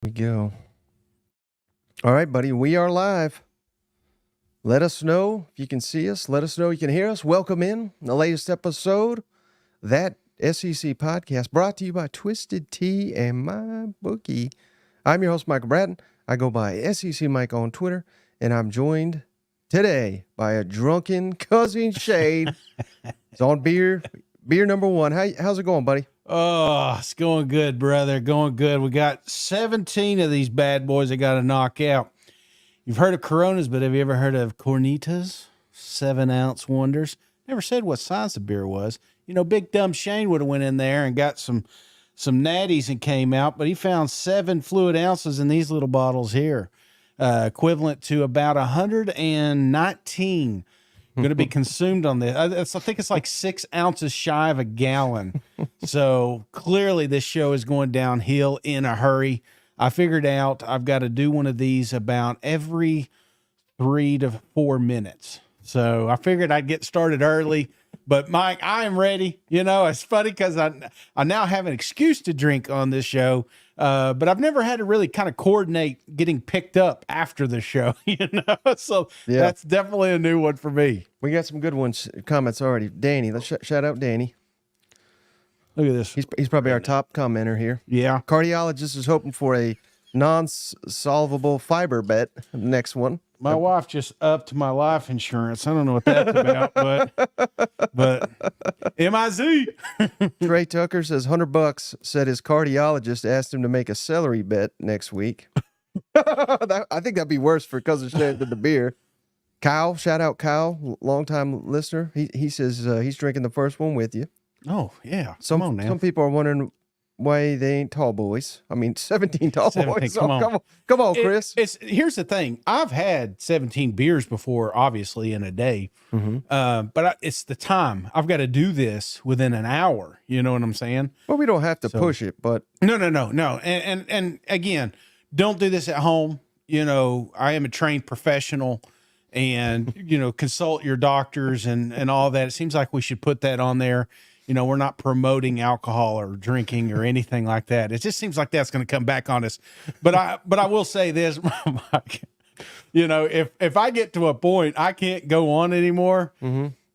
We go. All right, buddy. We are live. Let us know if you can see us. Let us know you can hear us. Welcome in the latest episode, that SEC podcast, brought to you by Twisted Tea and My Bookie. I'm your host, Michael Bratton. I go by SEC Mike on Twitter, and I'm joined today by a drunken cousin Shade. It's on beer number one. How's it going, buddy? Oh, it's going good, brother. Going good. We got 17 of these bad boys that got to knock out. You've heard of Coronas, but have you ever heard of Cornitas? 7-ounce wonders. Never said what size the beer was. You know, big dumb Shane would have went in there and got some natties and came out, but he found 7 fluid ounces in these little bottles here, equivalent to about 119 going to be consumed on this. I think it's like 6 ounces shy of a gallon. So clearly this show is going downhill in a hurry. I figured out I've got to do one of these about every 3 to 4 minutes. So I figured I'd get started early. But Mike, I am ready. You know, it's funny because I now have an excuse to drink on this show, but I've never had to really kind of coordinate getting picked up after the show, you know? So yeah, that's definitely a new one for me. We got some good comments already. Danny, let's shout out Danny. Look at this. He's probably our top commenter here. Yeah. Cardiologist is hoping for a non-solvable fiber bet. Next one. My wife just upped my life insurance. I don't know what that's about, but MIZ. Trey Tucker says $100 said his cardiologist asked him to make a celery bet next week. I think that'd be worse for cousin Shane than the beer. Kyle, shout out Kyle, longtime listener. He says he's drinking the first one with you. Oh yeah, come on now. Some people are wondering why they ain't tall boys. I mean, 17 tall boys. Come on, Chris. Here's the thing. I've had 17 beers before, obviously, in a day. Mm-hmm. But it's the time. I've got to do this within an hour. You know what I'm saying? Well, we don't have to push it, but no. And again, don't do this at home. You know, I am a trained professional, and you know, consult your doctors and all that. It seems like we should put that on there. You know, we're not promoting alcohol or drinking or anything like that. It just seems like that's going to come back on us. But I will say this, Mike, you know, if I get to a point I can't go on anymore,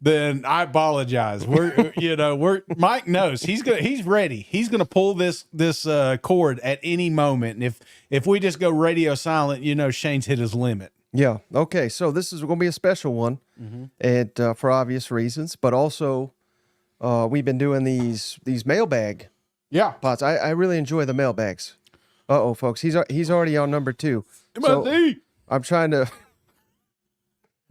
then I apologize. Mike knows he's ready. He's going to pull this cord at any moment. And if we just go radio silent, you know, Shane's hit his limit. Yeah. Okay. So this is going to be a special one, and for obvious reasons, but also. We've been doing these mailbag pots. I really enjoy the mailbags. Folks, he's already on number 2. So I'm trying to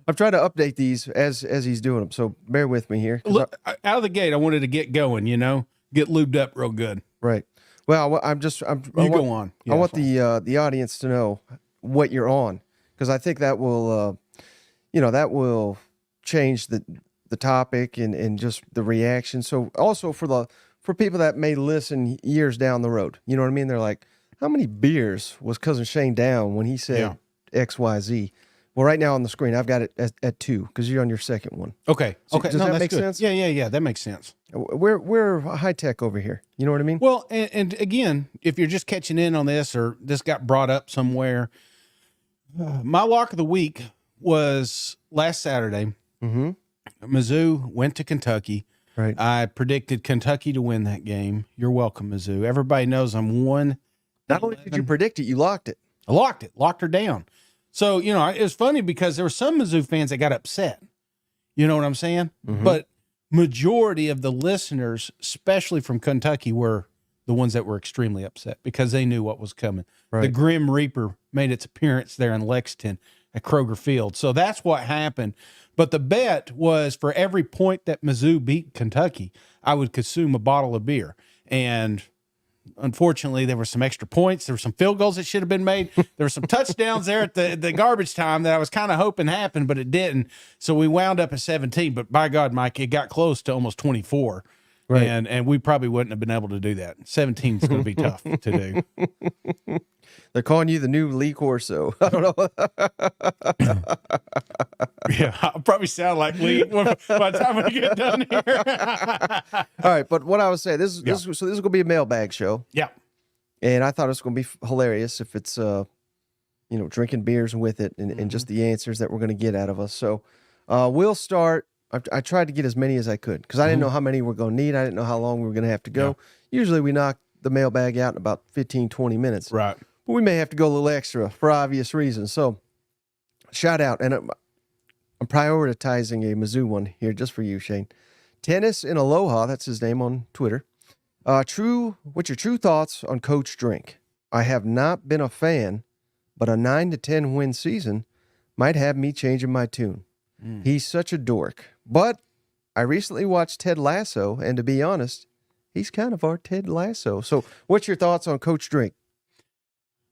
update these as he's doing them. So bear with me here. Look, out of the gate, I wanted to get going. You know, get lubed up real good. Right. Well, go on. Yeah, I want the audience to know what you're on, because I think that will change the topic and just the reaction. So also for people that may listen years down the road, you know what I mean? They're like, how many beers was cousin Shane down when he said XYZ? Well, right now on the screen, I've got it at 2 because you're on your second one. Okay. So does that make sense? Yeah. That makes sense. We're high tech over here. You know what I mean? Well, and again, if you're just catching in on this or this got brought up somewhere, my lock of the week was last Saturday. Mm-hmm. Mizzou went to Kentucky. Right. I predicted Kentucky to win that game. You're welcome, Mizzou. Everybody knows I'm 1. Not only did you predict it, you locked it. I locked her down. So, you know, it was funny because there were some Mizzou fans that got upset. You know what I'm saying? Mm-hmm. But majority of the listeners, especially from Kentucky, were the ones that were extremely upset because they knew what was coming. Right. The Grim Reaper made its appearance there in Lexington at Kroger Field. So that's what happened. But the bet was for every point that Mizzou beat Kentucky, I would consume a bottle of beer. And unfortunately, there were some extra points. There were some field goals that should have been made. There were some touchdowns there at the garbage time that I was kind of hoping happened, but it didn't. So we wound up at 17. But by God, Mike, it got close to almost 24. Right. And we probably wouldn't have been able to do that. 17 is going to be tough to do. They're calling you the new Lee Corso. I don't know. Yeah, I'll probably sound like Lee by the time we get done here. All right, but what I was saying, this is going to be a mailbag show. Yeah. And I thought it was going to be hilarious if it's, drinking beers with it and just the answers that we're going to get out of us. So we'll start. I tried to get as many as I could because I didn't know how many we're going to need. I didn't know how long we were going to have to go. Yeah. Usually we knock the mailbag out in about 15, 20 minutes. Right. But we may have to go a little extra for obvious reasons. So shout out. And I'm prioritizing a Mizzou one here just for you, Shane. Tennis in Aloha, that's his name on Twitter. What's your true thoughts on Coach Drink? I have not been a fan, but a 9 to 10 win season might have me changing my tune. He's such a dork. But I recently watched Ted Lasso, and to be honest, he's kind of our Ted Lasso. So what's your thoughts on Coach Drink?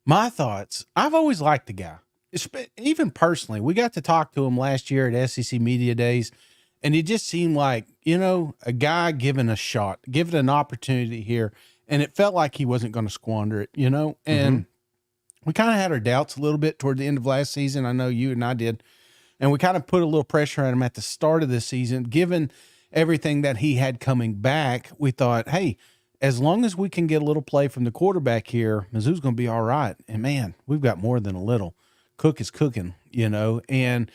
My thoughts, I've always liked the guy. Even personally, we got to talk to him last year at SEC Media Days, and it just seemed like, a guy given a shot, given an opportunity here, and it felt like he wasn't going to squander it, and we kind of had our doubts a little bit toward the end of last season. I know you and I did, and we kind of put a little pressure on him at the start of this season. Given everything that he had coming back, we thought, hey, as long as we can get a little play from the quarterback here, Mizzou's going to be all right. And, man, we've got more than a little. Cook is cooking, and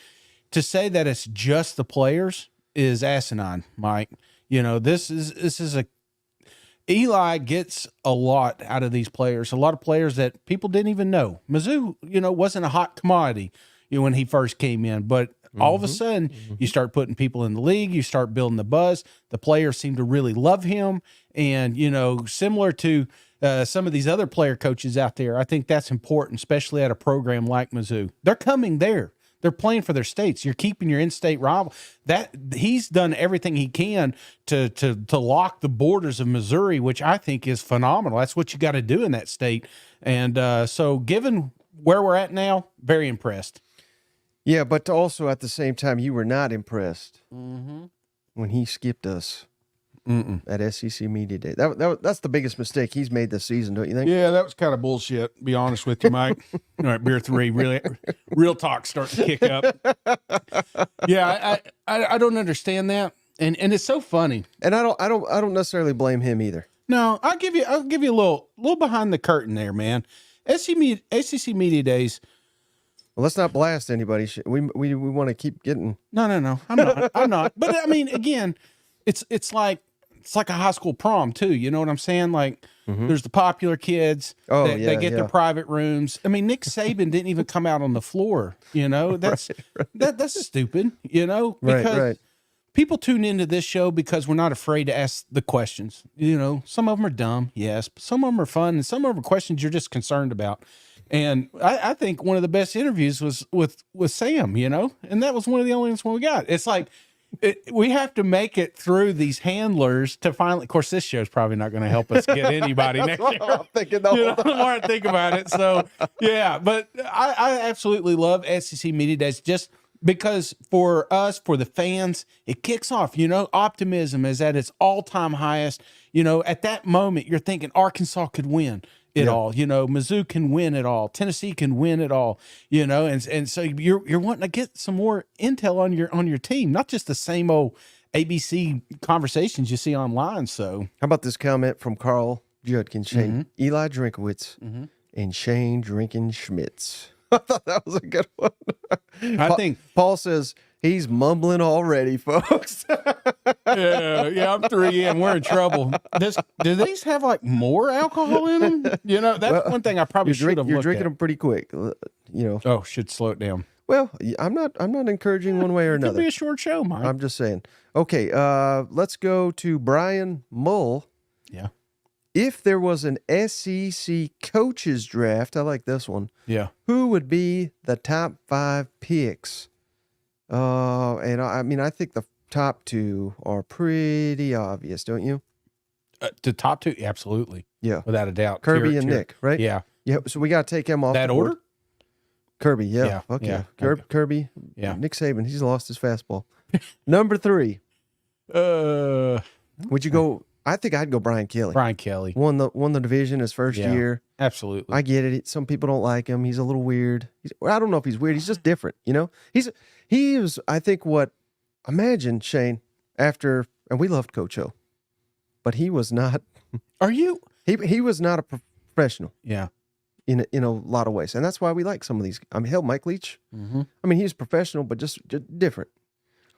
to say that it's just the players is asinine, Mike. This is Eli gets a lot out of these players, a lot of players that people didn't even know. Mizzou, wasn't a hot commodity, when he first came in, but all of a sudden you start putting people in the league, you start building the buzz. The players seem to really love him. And, similar to some of these other player coaches out there, I think that's important, especially at a program like Mizzou. They're coming there. They're playing for their states. You're keeping your in-state rival. That he's done everything he can to lock the borders of Missouri, which I think is phenomenal. That's what you got to do in that state. And so given where we're at now, very impressed. Yeah, but also at the same time, you were not impressed when he skipped us at SEC Media Day. That's the biggest mistake he's made this season, don't you think? Yeah, that was kind of bullshit, to be honest with you, Mike. All right, beer 3, really, real talk starting to kick up. Yeah, I don't understand that, and it's so funny. And I don't necessarily blame him either. No, I'll give you a little behind the curtain there, man. SEC Media Days. Well, let's not blast anybody. We want to keep getting. No. I'm not. But I mean, again, it's like a high school prom too. You know what I'm saying? Like there's the popular kids that get their private rooms. I mean, Nick Saban didn't even come out on the floor. That's that's stupid. Because people tune into this show because we're not afraid to ask the questions. Some of them are dumb, yes, but some of them are fun, and some of them are questions you're just concerned about. And I think one of the best interviews was with Sam, and that was one of the only ones we got. It's like we have to make it through these handlers to finally. Of course, this show's probably not going to help us get anybody next year. I'm thinking the more I think about it. So yeah, but I absolutely love SEC Media Days just because for us, for the fans, it kicks off. Optimism is at its all-time highest. At that moment, you're thinking Arkansas could win it all. Mizzou can win it all. Tennessee can win it all. And so you're wanting to get some more intel on your team, not just the same old ABC conversations you see online. So how about this comment from Carl Judkins, Shane, Eli Drinkowitz, and Shane Drinking Schmitz. I thought that was a good one. I think Paul says he's mumbling already, folks. yeah, I'm 3 in. We're in trouble. Do these have like more alcohol in them? That's one thing I probably should have. You're drinking them pretty quick. Oh, should slow it down. Well, I'm not encouraging one way or another. It could be a short show, Mike. I'm just saying. Okay, let's go to Brian Mull. Yeah. If there was an SEC coaches draft, I like this one. Yeah. Who would be the top 5 picks? And I think the top 2 are pretty obvious, don't you? The top 2, absolutely. Yeah. Without a doubt. Kirby and Nick, right? Yeah. Yeah. So we got to take him off that the board. order? Kirby, yeah. Yeah. Okay. Yeah. Kirby. Yeah. Nick Saban, he's lost his fastball. Number 3. Would you go? I think I'd go Brian Kelly. Brian Kelly. Won the division his first year. Absolutely. I get it. Some people don't like him. He's a little weird. I don't know if he's weird. He's just different, He was, I think, imagine, Shane, and we loved Coach O, but he was not. Are you? He was not a professional. Yeah. In a lot of ways, and that's why we like some of these. I mean, hell, Mike Leach. Mm-hmm. I mean, he's professional, but just different.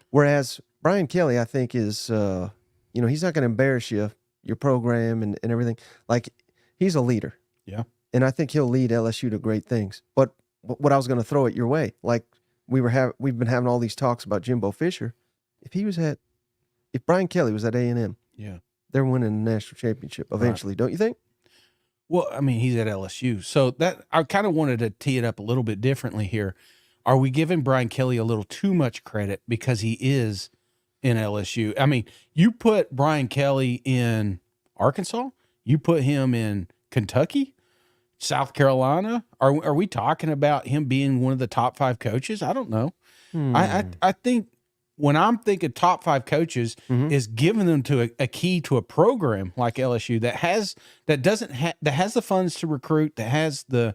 Whereas Brian Kelly, I think, is he's not going to embarrass your program and everything. Like, he's a leader. Yeah. And I think he'll lead LSU to great things. But what I was going to throw it your way, like we've been having all these talks about Jimbo Fisher. If Brian Kelly was at A&M, yeah, they're winning the national championship eventually, don't you think? Well, I mean, he's at LSU, so that I kind of wanted to tee it up a little bit differently here. Are we giving Brian Kelly a little too much credit because he is in LSU? I mean, you put Brian Kelly in Arkansas, you put him in Kentucky, South Carolina. Are we talking about him being one of the top 5 coaches? I don't know. I think when I'm thinking top 5 coaches is giving them to a key to a program like LSU that has the funds to recruit, that has I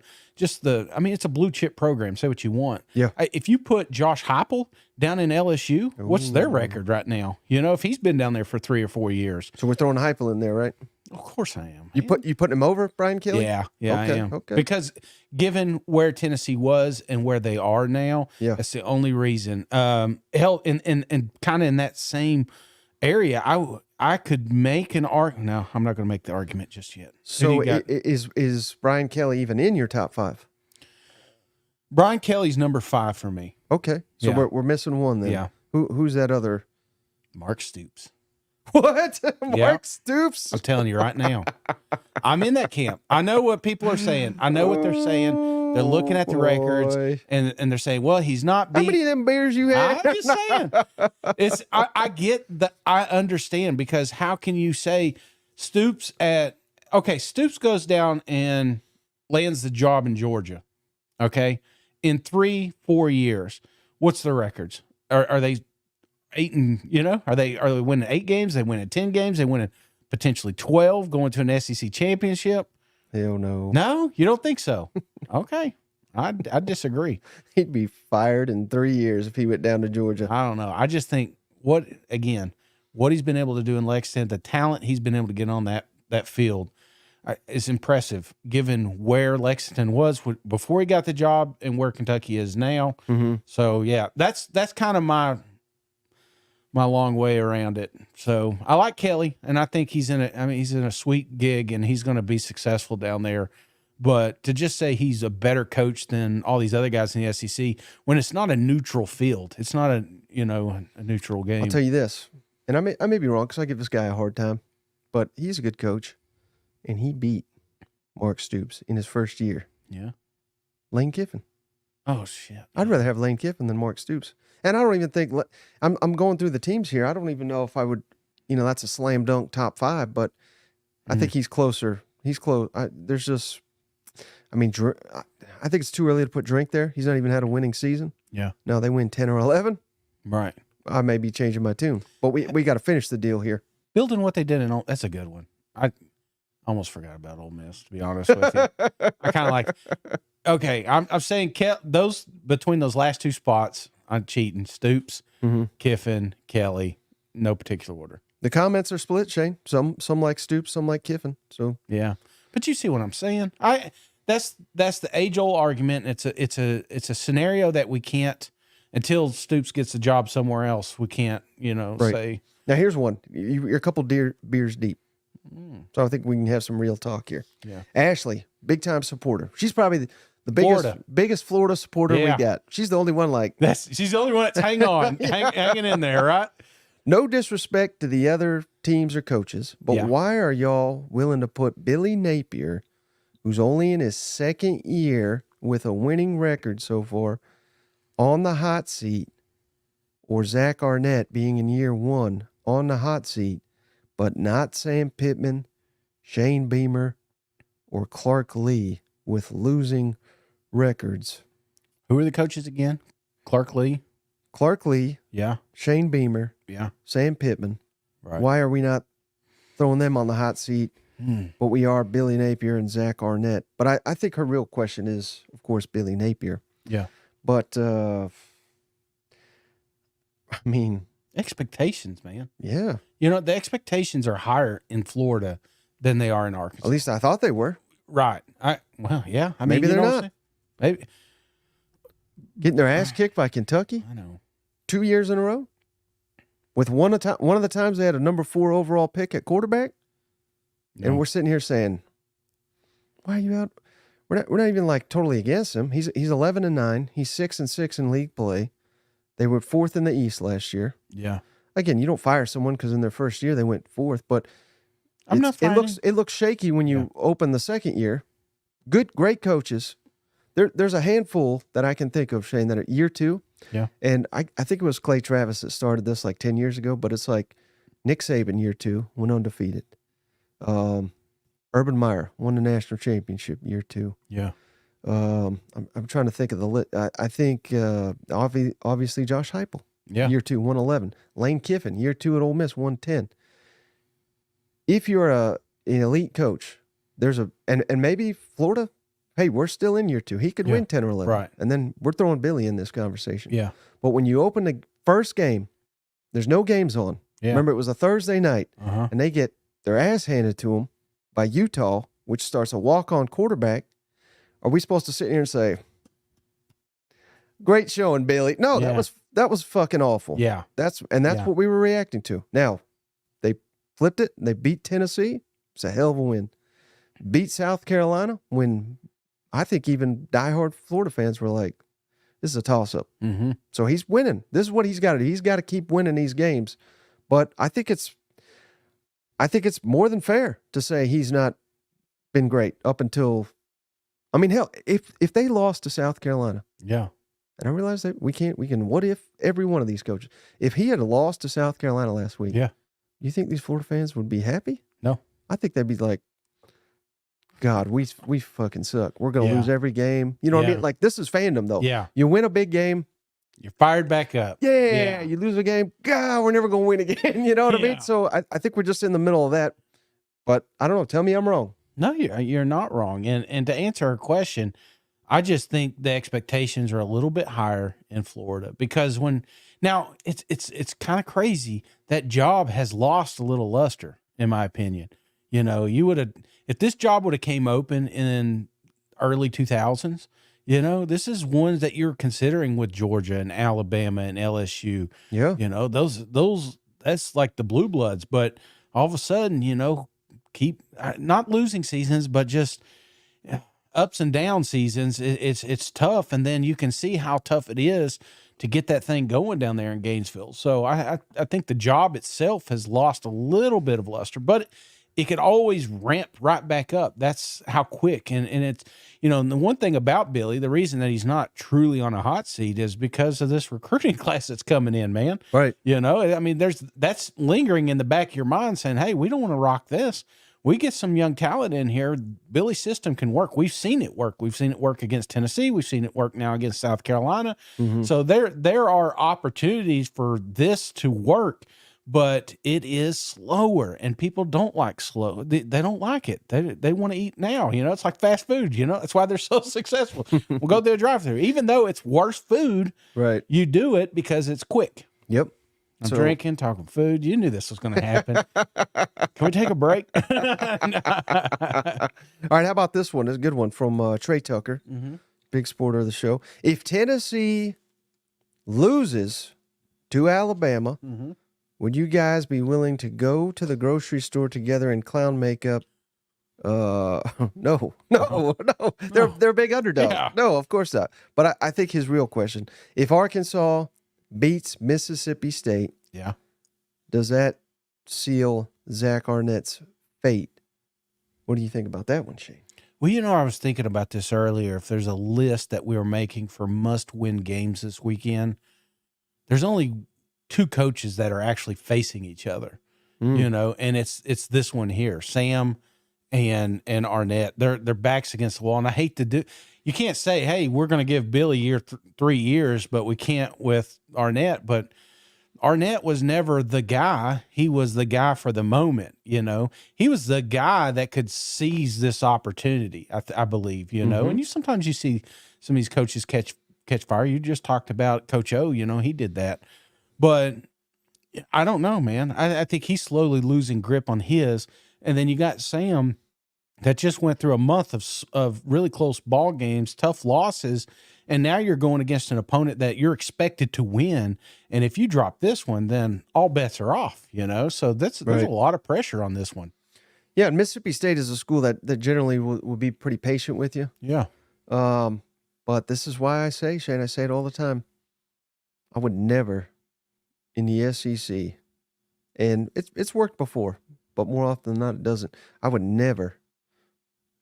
mean, it's a blue chip program. Say what you want. Yeah. If you put Josh Heupel down in LSU, what's their record right now? If he's been down there for 3 or 4 years. So we're throwing Heupel in there, right? Of course I am. You putting him over Brian Kelly? Yeah, okay, I am. Okay. Because given where Tennessee was and where they are now, that's the only reason. Hell, and kind of in that same area, I could make an argument. No, I'm not going to make the argument just yet. So is Brian Kelly even in your top 5? Brian Kelly's number 5 for me. Okay, so we're missing one then. Yeah. Who's that other? Mark Stoops. What? Mark Stoops? I'm telling you right now. I'm in that camp. I know what people are saying. I know what they're saying. They're looking at the records and they're saying, well, he's not beat. How many of them bears you had? I'm just saying. I get that. I understand, because how can you say Stoops goes down and lands the job in Georgia. Okay. In 3-4 years, what's their records? Are they 8 are they winning 8 games? They winning 10 games? They winning potentially 12, going to an SEC championship? Hell no. No, you don't think so? Okay. I disagree. He'd be fired in 3 years if he went down to Georgia. I don't know. I just think what he's been able to do in Lexington, the talent he's been able to get on that field is impressive, given where Lexington was before he got the job and where Kentucky is now. Mm-hmm. So yeah, that's kind of my long way around it. So I like Kelly, and I think he's in a sweet gig, and he's going to be successful down there. But to just say he's a better coach than all these other guys in the SEC, when it's not a neutral field, it's not a neutral game. I'll tell you this, and I may be wrong because I give this guy a hard time, but he's a good coach, and he beat Mark Stoops in his first year. Yeah. Lane Kiffin. Oh shit. I'd rather have Lane Kiffin than Mark Stoops. And I don't even think I'm going through the teams here. I don't even know if I would, that's a slam dunk top 5, but I think he's closer. He's close. I think it's too early to put Drink there. He's not even had a winning season. Yeah. No, they win 10 or 11. Right. I may be changing my tune, but we got to finish the deal here. Building what they did that's a good one. I almost forgot about Ole Miss, to be honest with you. I kind of like. Okay, I'm saying those between those last 2 spots. I'm cheating. Stoops, Kiffin, Kelly, no particular order. The comments are split, Shane. Some like Stoops, some like Kiffin. So yeah, but you see what I'm saying. That's the age-old argument. It's a scenario that we can't, until Stoops gets a job somewhere else. We can't say. Now here's one. You're a couple beers deep. So I think we can have some real talk here. Yeah. Ashley, big time supporter. She's probably the biggest Florida supporter we got. She's the only one she's the only one that's hanging in there, right? No disrespect to the other teams or coaches, but why are y'all willing to put Billy Napier, who's only in his 2nd year with a winning record so far, on the hot seat, or Zach Arnett being in year 1 on the hot seat, but not Sam Pittman, Shane Beamer, or Clark Lee with losing records? Who are the coaches again? Clark Lee? Yeah. Shane Beamer. Yeah. Sam Pittman. Right. Why are we not throwing them on the hot seat? But we are Billy Napier and Zach Arnett. But I think her real question is, of course, Billy Napier. Yeah. But, expectations, man. Yeah. The expectations are higher in Florida than they are in Arkansas. At least I thought they were. Right. I mean, Maybe they're not. Maybe. Getting their ass kicked by Kentucky I know. 2 years in a row. With one of the times they had a number 4 overall pick at quarterback. No. And we're sitting here saying, why are you out? We're not even like totally against him. He's 11-9. He's 6-6 in league play. They were 4th in the East last year. Yeah. Again, you don't fire someone because in their first year they went 4th, but I'm not fighting. it looks shaky when you open the second year. Great coaches. There's a handful that I can think of, Shane, that are year 2. Yeah. And I think it was Clay Travis that started this like 10 years ago, but it's like Nick Saban year 2 went undefeated. Urban Meyer won the national championship year 2. Yeah. I'm trying to think of the list. I think obviously Josh Heupel. Yeah. Year 2, 111. Lane Kiffin, year 2 at Ole Miss, 110. If you're an elite coach, there's and maybe Florida, hey, we're still in year 2. He could win 10 or 11. Right. And then we're throwing Billy in this conversation. Yeah. But when you open the first game, there's no games on. Yeah. Remember, it was a Thursday night, Uh-huh. and they get their ass handed to them by Utah, which starts a walk-on quarterback. Are we supposed to sit here and say, great showing, Billy? No, that was fucking awful. Yeah. That's what we were reacting to. Now, they flipped it. They beat Tennessee. It's a hell of a win. Beat South Carolina when I think even diehard Florida fans were like, this is a toss-up. Mm-hmm. So he's winning. This is what he's got to do. He's got to keep winning these games. But I think it's more than fair to say he's not been great up until, I mean, hell, if they lost to South Carolina. Yeah. And I realize that we can, what if every one of these coaches, if he had lost to South Carolina last week, you think these Florida fans would be happy? No. I think they'd be like, God, we fucking suck. We're going to lose every game. You know what I mean? Like, this is fandom, though. Yeah. You win a big game. You're fired back up. Yeah. You lose a game. God, we're never going to win again. You know what I mean? So I think we're just in the middle of that. But I don't know. Tell me I'm wrong. No, you're not wrong. And to answer her question, I just think the expectations are a little bit higher in Florida because now it's kind of crazy that job has lost a little luster, in my opinion. You know, if this job would have came open in early 2000s, you know, this is ones that you're considering with Georgia and Alabama and LSU. Yeah. You know, those that's like the blue bloods, but all of a sudden, you know, keep not losing seasons, but just ups and down seasons. It's tough. And then you can see how tough it is to get that thing going down there in Gainesville. So I think the job itself has lost a little bit of luster, but it could always ramp right back up. That's how quick. And it's, you know, and the one thing about Billy, the reason that he's not truly on a hot seat is because of this recruiting class that's coming in, man. Right. You know, I mean, that's lingering in the back of your mind saying, hey, we don't want to rock this. We get some young talent in here. Billy's system can work. We've seen it work. We've seen it work against Tennessee. We've seen it work now against South Carolina. Mm-hmm. So there are opportunities for this to work, but it is slower, and people don't like slow. They don't like it. They want to eat now. You know, it's like fast food. You know, that's why they're so successful. We'll go to a drive-through, even though it's worse food. Right. You do it because it's quick. Yep. I'm drinking, talking food. You knew this was going to happen. Can we take a break? All right, how about this one? It's a good one from Trey Tucker, big supporter of the show. If Tennessee loses to Alabama, would you guys be willing to go to the grocery store together in clown makeup? No. They're a big underdog. Yeah. No, of course not. But I think his real question, if Arkansas beats Mississippi State, does that seal Zach Arnett's fate? What do you think about that one, Shane? Well, you know, I was thinking about this earlier. If there's a list that we were making for must-win games this weekend, there's only 2 coaches that are actually facing each other, you know, and it's this one here, Sam and Arnett. Their backs against the wall, and I hate to do. You can't say, hey, we're going to give Billy 3 years, but we can't with Arnett. But Arnett was never the guy. He was the guy for the moment, you know. He was the guy that could seize this opportunity, I believe, you know. And sometimes you see some of these coaches catch fire. You just talked about Coach O, you know, he did that. But I don't know, man. I think he's slowly losing grip on his. And then you got Sam that just went through a month of really close ball games, tough losses, and now you're going against an opponent that you're expected to win. And if you drop this one, then all bets are off, So there's a lot of pressure on this one. Yeah, and Mississippi State is a school that generally will be pretty patient with you. Yeah. But this is why I say, Shane, I say it all the time, I would never in the SEC, and it's worked before, but more often than not, it doesn't. I would never,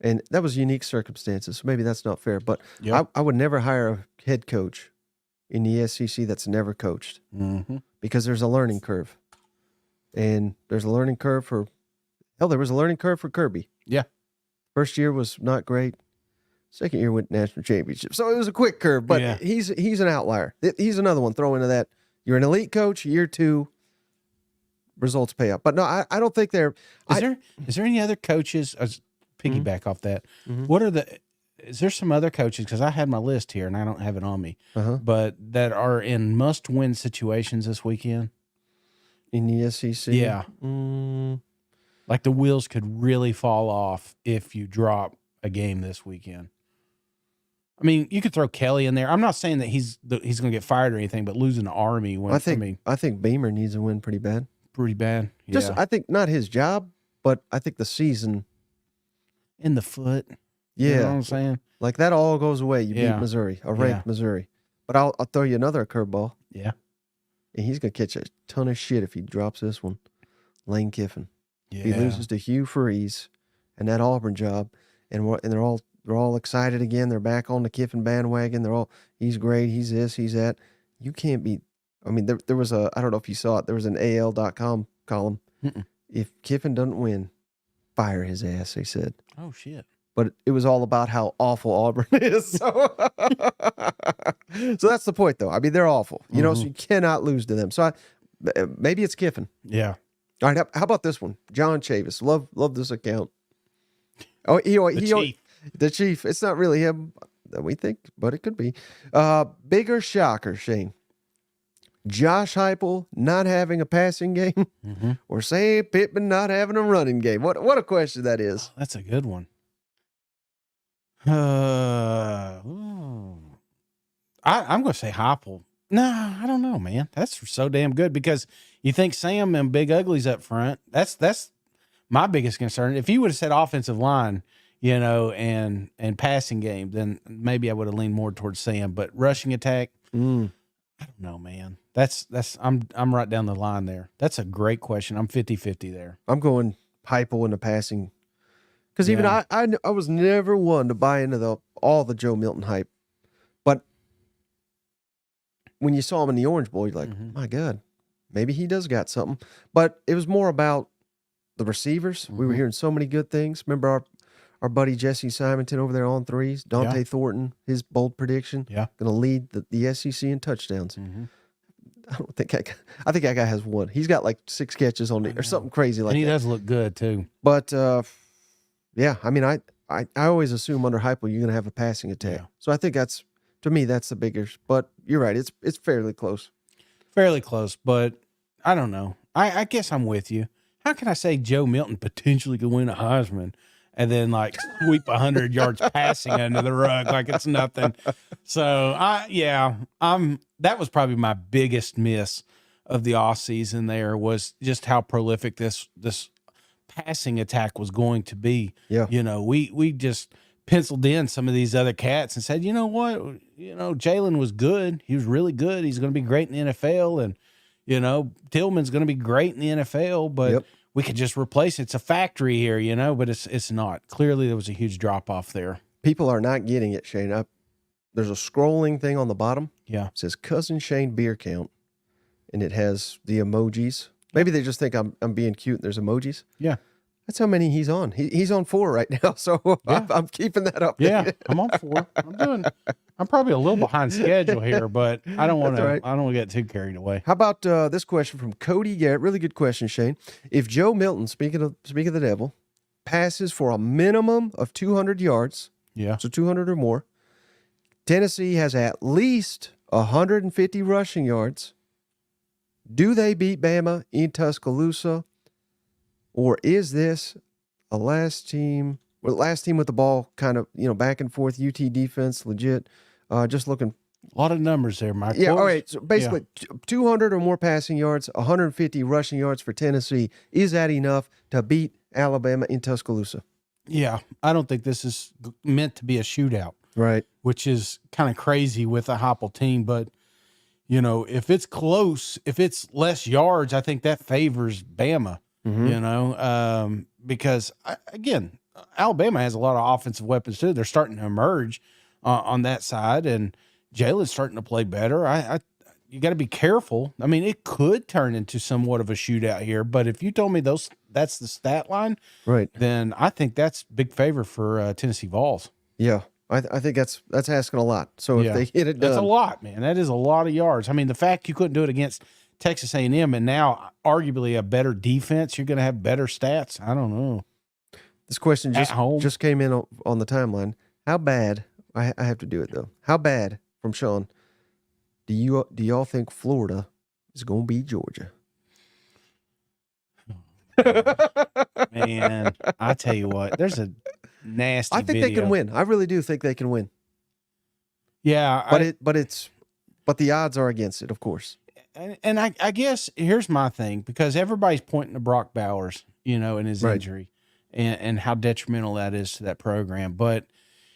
and that was unique circumstances, so maybe that's not fair, but I would never hire a head coach in the SEC that's never coached because there's a learning curve. And there's a learning curve for, there was a learning curve for Kirby. Yeah. First year was not great. Second year went national championship. So it was a quick curve, but he's an outlier. He's another one throw into that. You're an elite coach, year 2, results pay up. But no, I don't think they're... Is there any other coaches, piggyback off that, is there some other coaches, because I had my list here and I don't have it on me, but that are in must-win situations this weekend? In the SEC? Yeah. Like the wheels could really fall off if you drop a game this weekend. I mean, you could throw Kelly in there. I'm not saying that he's going to get fired or anything, but losing to Army, I think Beamer needs a win pretty bad. Pretty bad. Yeah. Just I think not his job, but I think the season in the foot. Yeah, you know what I'm saying, like that all goes away. You beat Missouri, a ranked Missouri. But I'll throw you another curveball. Yeah, and he's gonna catch a ton of shit if he drops this one. Lane Kiffin. Yeah, he loses to Hugh Freeze and that Auburn job, and they're all excited again. They're back on the Kiffin bandwagon. He's great. He's this. He's that. You can't beat. I mean, there was I don't know if you saw it. There was an AL.com column. If Kiffin doesn't win, fire his ass, they said. Oh, shit. But it was all about how awful Auburn is. So, so that's the point, though. I mean, they're awful. So you cannot lose to them. So maybe it's Kiffin. Yeah. All right, how about this one? John Chavis. Love this account. Oh, the Chief. It's not really him that we think, but it could be. Bigger shocker, Shane. Josh Heupel not having a passing game, or Sam Pittman not having a running game? What a question that is. Oh, that's a good one. I'm going to say Heupel. No, I don't know, man. That's so damn good because you think Sam and Big Ugly's up front. That's my biggest concern. If you would have said offensive line, and passing game, then maybe I would have leaned more towards Sam. But rushing attack, I don't know, man. I'm right down the line there. That's a great question. I'm 50-50 there. I'm going Heupel in the passing. Because even I was never one to buy into all the Joe Milton hype. But when you saw him in the Orange Bowl, you're like, my God, maybe he does got something. But it was more about the receivers. We were hearing so many good things. Remember our buddy Jesse Simonton over there on threes? Dante Thornton, his bold prediction. Yeah. Going to lead the SEC in touchdowns. I think that guy has one. He's got like 6 catches on it or something crazy like that. And he does look good too. But yeah, I mean, I always assume under Heupel you're going to have a passing attack. Yeah. So I think to me that's the bigger. But you're right, it's fairly close. Fairly close, but I don't know. I guess I'm with you. How can I say Joe Milton potentially could win a Heisman and then like sweep 100 yards passing under the rug like it's nothing? So that was probably my biggest miss of the off season. There was just how prolific this passing attack was going to be. Yeah. We just penciled in some of these other cats and said, you know what? Jalen was good. He was really good. He's going to be great in the NFL. And, Tillman's going to be great in the NFL, but we could just replace it. It's a factory here, but it's not. Clearly there was a huge drop off there. People are not getting it, Shane. There's a scrolling thing on the bottom. Yeah. It says Cousin Shane beer count. And it has the emojis. Maybe they just think I'm being cute and there's emojis. Yeah. That's how many he's on. He's on 4 right now, so I'm keeping that up. Yeah, I'm on 4. I'm probably a little behind schedule here, but I don't want to get too carried away. How about this question from Cody Garrett? Really good question, Shane. If Joe Milton, speaking of the devil, passes for a minimum of 200 yards, so 200 or more, Tennessee has at least 150 rushing yards. Do they beat Bama in Tuscaloosa? Or is this a last team Well, last team with the ball, kind of, back and forth. UT defense, legit. Just looking. A lot of numbers there, Mike. Yeah, all right. So basically, 200 or more passing yards, 150 rushing yards for Tennessee. Is that enough to beat Alabama in Tuscaloosa? Yeah, I don't think this is meant to be a shootout. Right. Which is kind of crazy with a Heupel team, but if it's close, if it's less yards, I think that favors Bama. Because again, Alabama has a lot of offensive weapons too. They're starting to emerge on that side, and Jalen's starting to play better. You got to be careful. I mean, it could turn into somewhat of a shootout here, but if you told me that's the stat line, right, then I think that's big favor for Tennessee Vols. Yeah. I think that's asking a lot. So if they get it done. That's a lot, man. That is a lot of yards. I mean, the fact you couldn't do it against Texas A&M and now arguably a better defense, you're going to have better stats. I don't know. This question just came in on the timeline. How bad, I have to do it though. How bad, from Sean, do y'all think Florida is going to beat Georgia? Man, I tell you what, there's a nasty I think video. they can win. I really do think they can win. Yeah. But the odds are against it, of course. And I guess here's my thing, because everybody's pointing to Brock Bowers, and his injury and how detrimental that is to that program. But,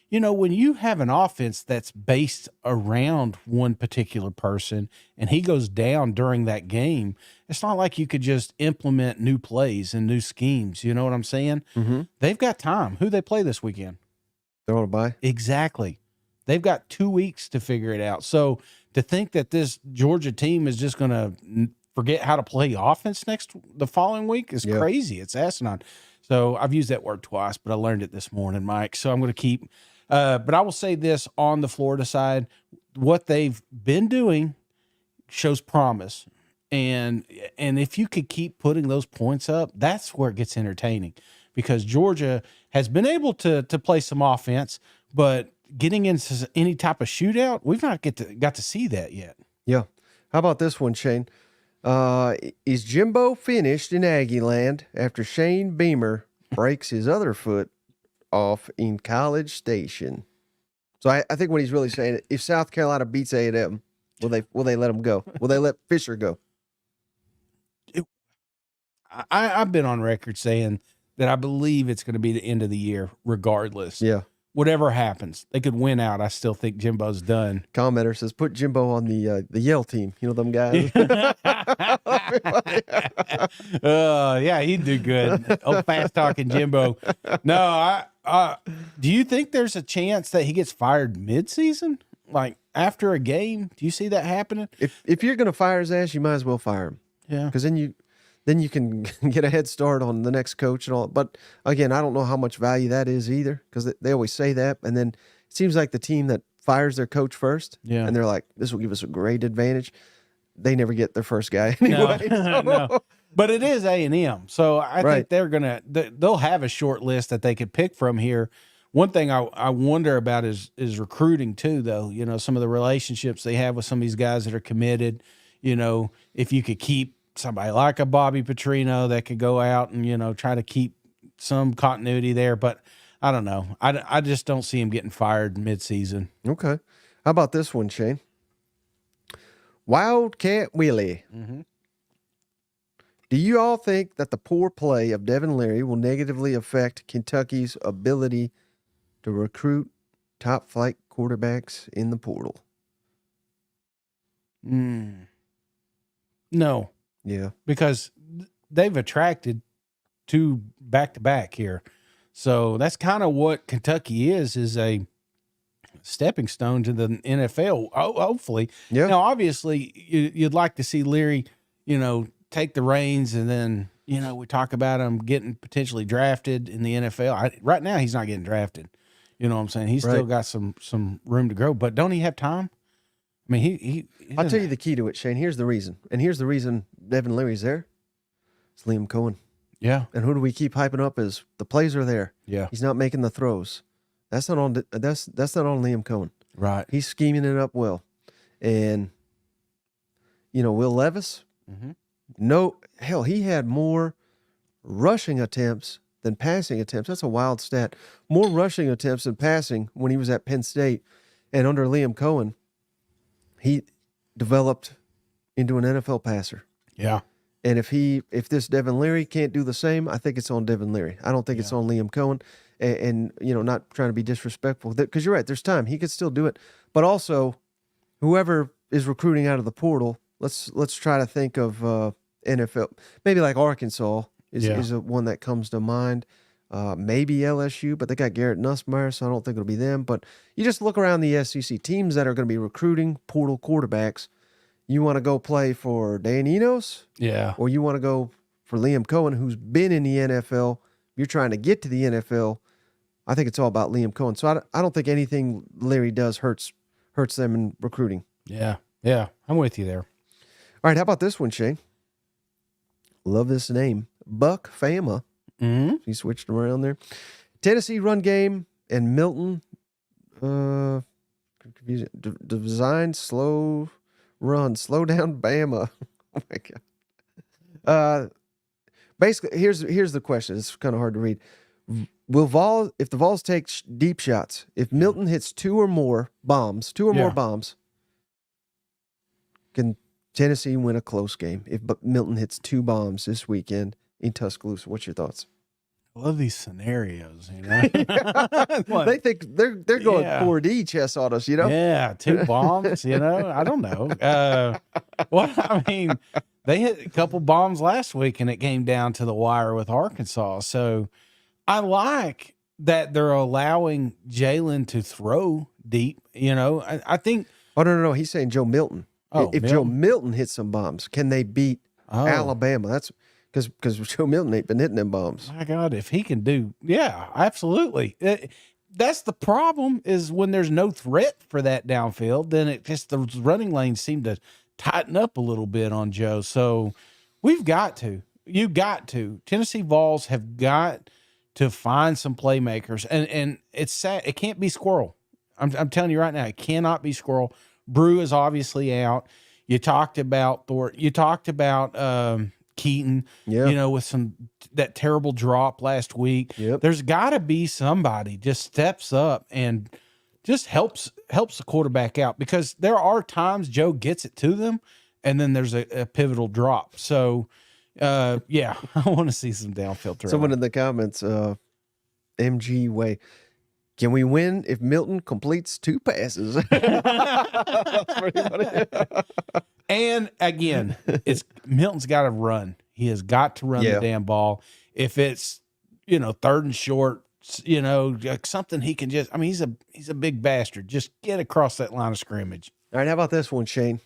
when you have an offense that's based around one particular person and he goes down during that game, it's not like you could just implement new plays and new schemes. You know what I'm saying? Mm-hmm. They've got time. Who they play this weekend? They're on a bye. Exactly. They've got 2 weeks to figure it out. So to think that this Georgia team is just going to forget how to play offense the following week is crazy. It's asinine. So I've used that word twice, but I learned it this morning, Mike. So I'm going to keep. But I will say this on the Florida side: what they've been doing shows promise, and if you could keep putting those points up, that's where it gets entertaining. Because Georgia has been able to play some offense, but getting into any type of shootout, we've not got to see that yet. Yeah. How about this one, Shane? Is Jimbo finished in Aggie land after Shane Beamer breaks his other foot off in College Station? So I think what he's really saying, if South Carolina beats A&M, will they let him go? Will they let Fisher go? I've been on record saying that I believe it's going to be the end of the year regardless. Yeah. Whatever happens, they could win out. I still think Jimbo's done. Commenter says, put Jimbo on the Yale team. You know them guys? Yeah, he'd do good. Old fast-talking Jimbo. No, do you think there's a chance that he gets fired mid-season? Like, after a game? Do you see that happening? If you're going to fire his ass, you might as well fire him. Yeah. Because then you can get a head start on the next coach and all. But again, I don't know how much value that is either, because they always say that. And then it seems like the team that fires their coach first, and they're like, this will give us a great advantage. They never get their first guy anyway. No. But it is A&M. So I think they'll have a short list that they could pick from here. One thing I wonder about is recruiting too, though. Some of the relationships they have with some of these guys that are committed. If you could keep somebody like a Bobby Petrino that could go out and, try to keep some continuity there. But I don't know. I just don't see him getting fired mid-season. Okay. How about this one, Shane? Wildcat Willie. Mm-hmm. Do you all think that the poor play of Devin Leary will negatively affect Kentucky's ability to recruit top-flight quarterbacks in the portal? No. Yeah. Because they've attracted 2 back-to-back here. So that's kind of what Kentucky is a stepping stone to the NFL, hopefully. Yeah. Now, obviously, you'd like to see Leary, take the reins, and then, we talk about him getting potentially drafted in the NFL. Right now, he's not getting drafted. You know what I'm saying? He's still got some room to grow, but don't he have time? I mean, he I'll tell you the key to it, Shane. Here's the reason. And here's the reason Devin Leary's there. It's Liam Cohen. Yeah. And who do we keep hyping up as the plays are there? Yeah. He's not making the throws. That's not on that's not on Liam Cohen. Right. He's scheming it up well. And Will Levis, mm-hmm. no, hell, he had more rushing attempts than passing attempts. That's a wild stat. More rushing attempts than passing when he was at Penn State. And under Liam Cohen, he developed into an NFL passer. Yeah. And if this Devin Leary can't do the same, I think it's on Devin Leary. I don't think it's on Liam Cohen. And not trying to be disrespectful, because you're right. There's time. He could still do it. But also, whoever is recruiting out of the portal, let's try to think of NFL. Maybe like Arkansas is one that comes to mind. Maybe LSU, but they got Garrett Nussmeier, so I don't think it'll be them. But you just look around the SEC teams that are going to be recruiting portal quarterbacks. You want to go play for Dan Enos? Yeah. Or you want to go for Liam Cohen, who's been in the NFL. You're trying to get to the NFL. I think it's all about Liam Cohen. So I don't think anything Larry does hurts them in recruiting. Yeah. Yeah. I'm with you there. All right. How about this one, Shane? Love this name. Buck Fama. Mm-hmm. He switched them around there. Tennessee run game and Milton design slow down Bama. Oh my God. Basically, here's the question. It's kind of hard to read. If the Vols take deep shots, if Milton hits two or more bombs, can Tennessee win a close game? If Milton hits 2 bombs this weekend in Tuscaloosa, what's your thoughts? I love these scenarios, you know. They think they're going 4D chess on us, you know. Yeah, 2 bombs, you know. I don't know. I mean, they hit a couple bombs last week, and it came down to the wire with Arkansas. So I like that they're allowing Jalen to throw deep. You know, I think. Oh no! He's saying Joe Milton. Oh, if Joe Milton hits some bombs, can they beat Alabama? That's because Joe Milton ain't been hitting them bombs. My God, if he can do, yeah, absolutely. That's the problem, is when there's no threat for that downfield, then it just, the running lanes seem to tighten up a little bit on Joe. So you got to. Tennessee Vols have got to find some playmakers, and it's sad. It can't be Squirrel. I'm telling you right now, it cannot be Squirrel. Brew is obviously out. You talked about Thornton. You talked about Keaton, with that terrible drop last week. Yep. There's got to be somebody just steps up and just helps the quarterback out, because there are times Joe gets it to them, and then there's a pivotal drop. So, I want to see some downfield throw. Someone in the comments, MG Way, can we win if Milton completes 2 passes? That's pretty funny. And again, Milton's got to run. He has got to run the damn ball. If it's 3rd and short, something he can just. I mean, he's a big bastard. Just get across that line of scrimmage. All right, how about this one, Shane?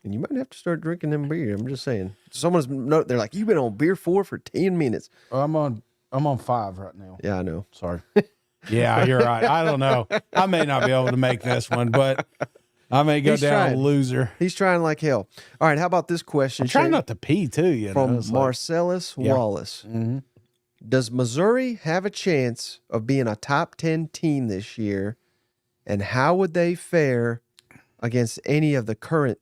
And you might have to start drinking them beer. I'm just saying. They're like, you've been on beer 4 for 10 minutes. I'm on 5 right now. Yeah, I know. Sorry. Yeah, you're right. I don't know. I may not be able to make this one, but I may go down a loser. He's trying like hell. All right, how about this question? I'm trying not to pee too, from Marcellus Wallace. Mm-hmm. Does Missouri have a chance of being a top 10 team this year? And how would they fare against any of the current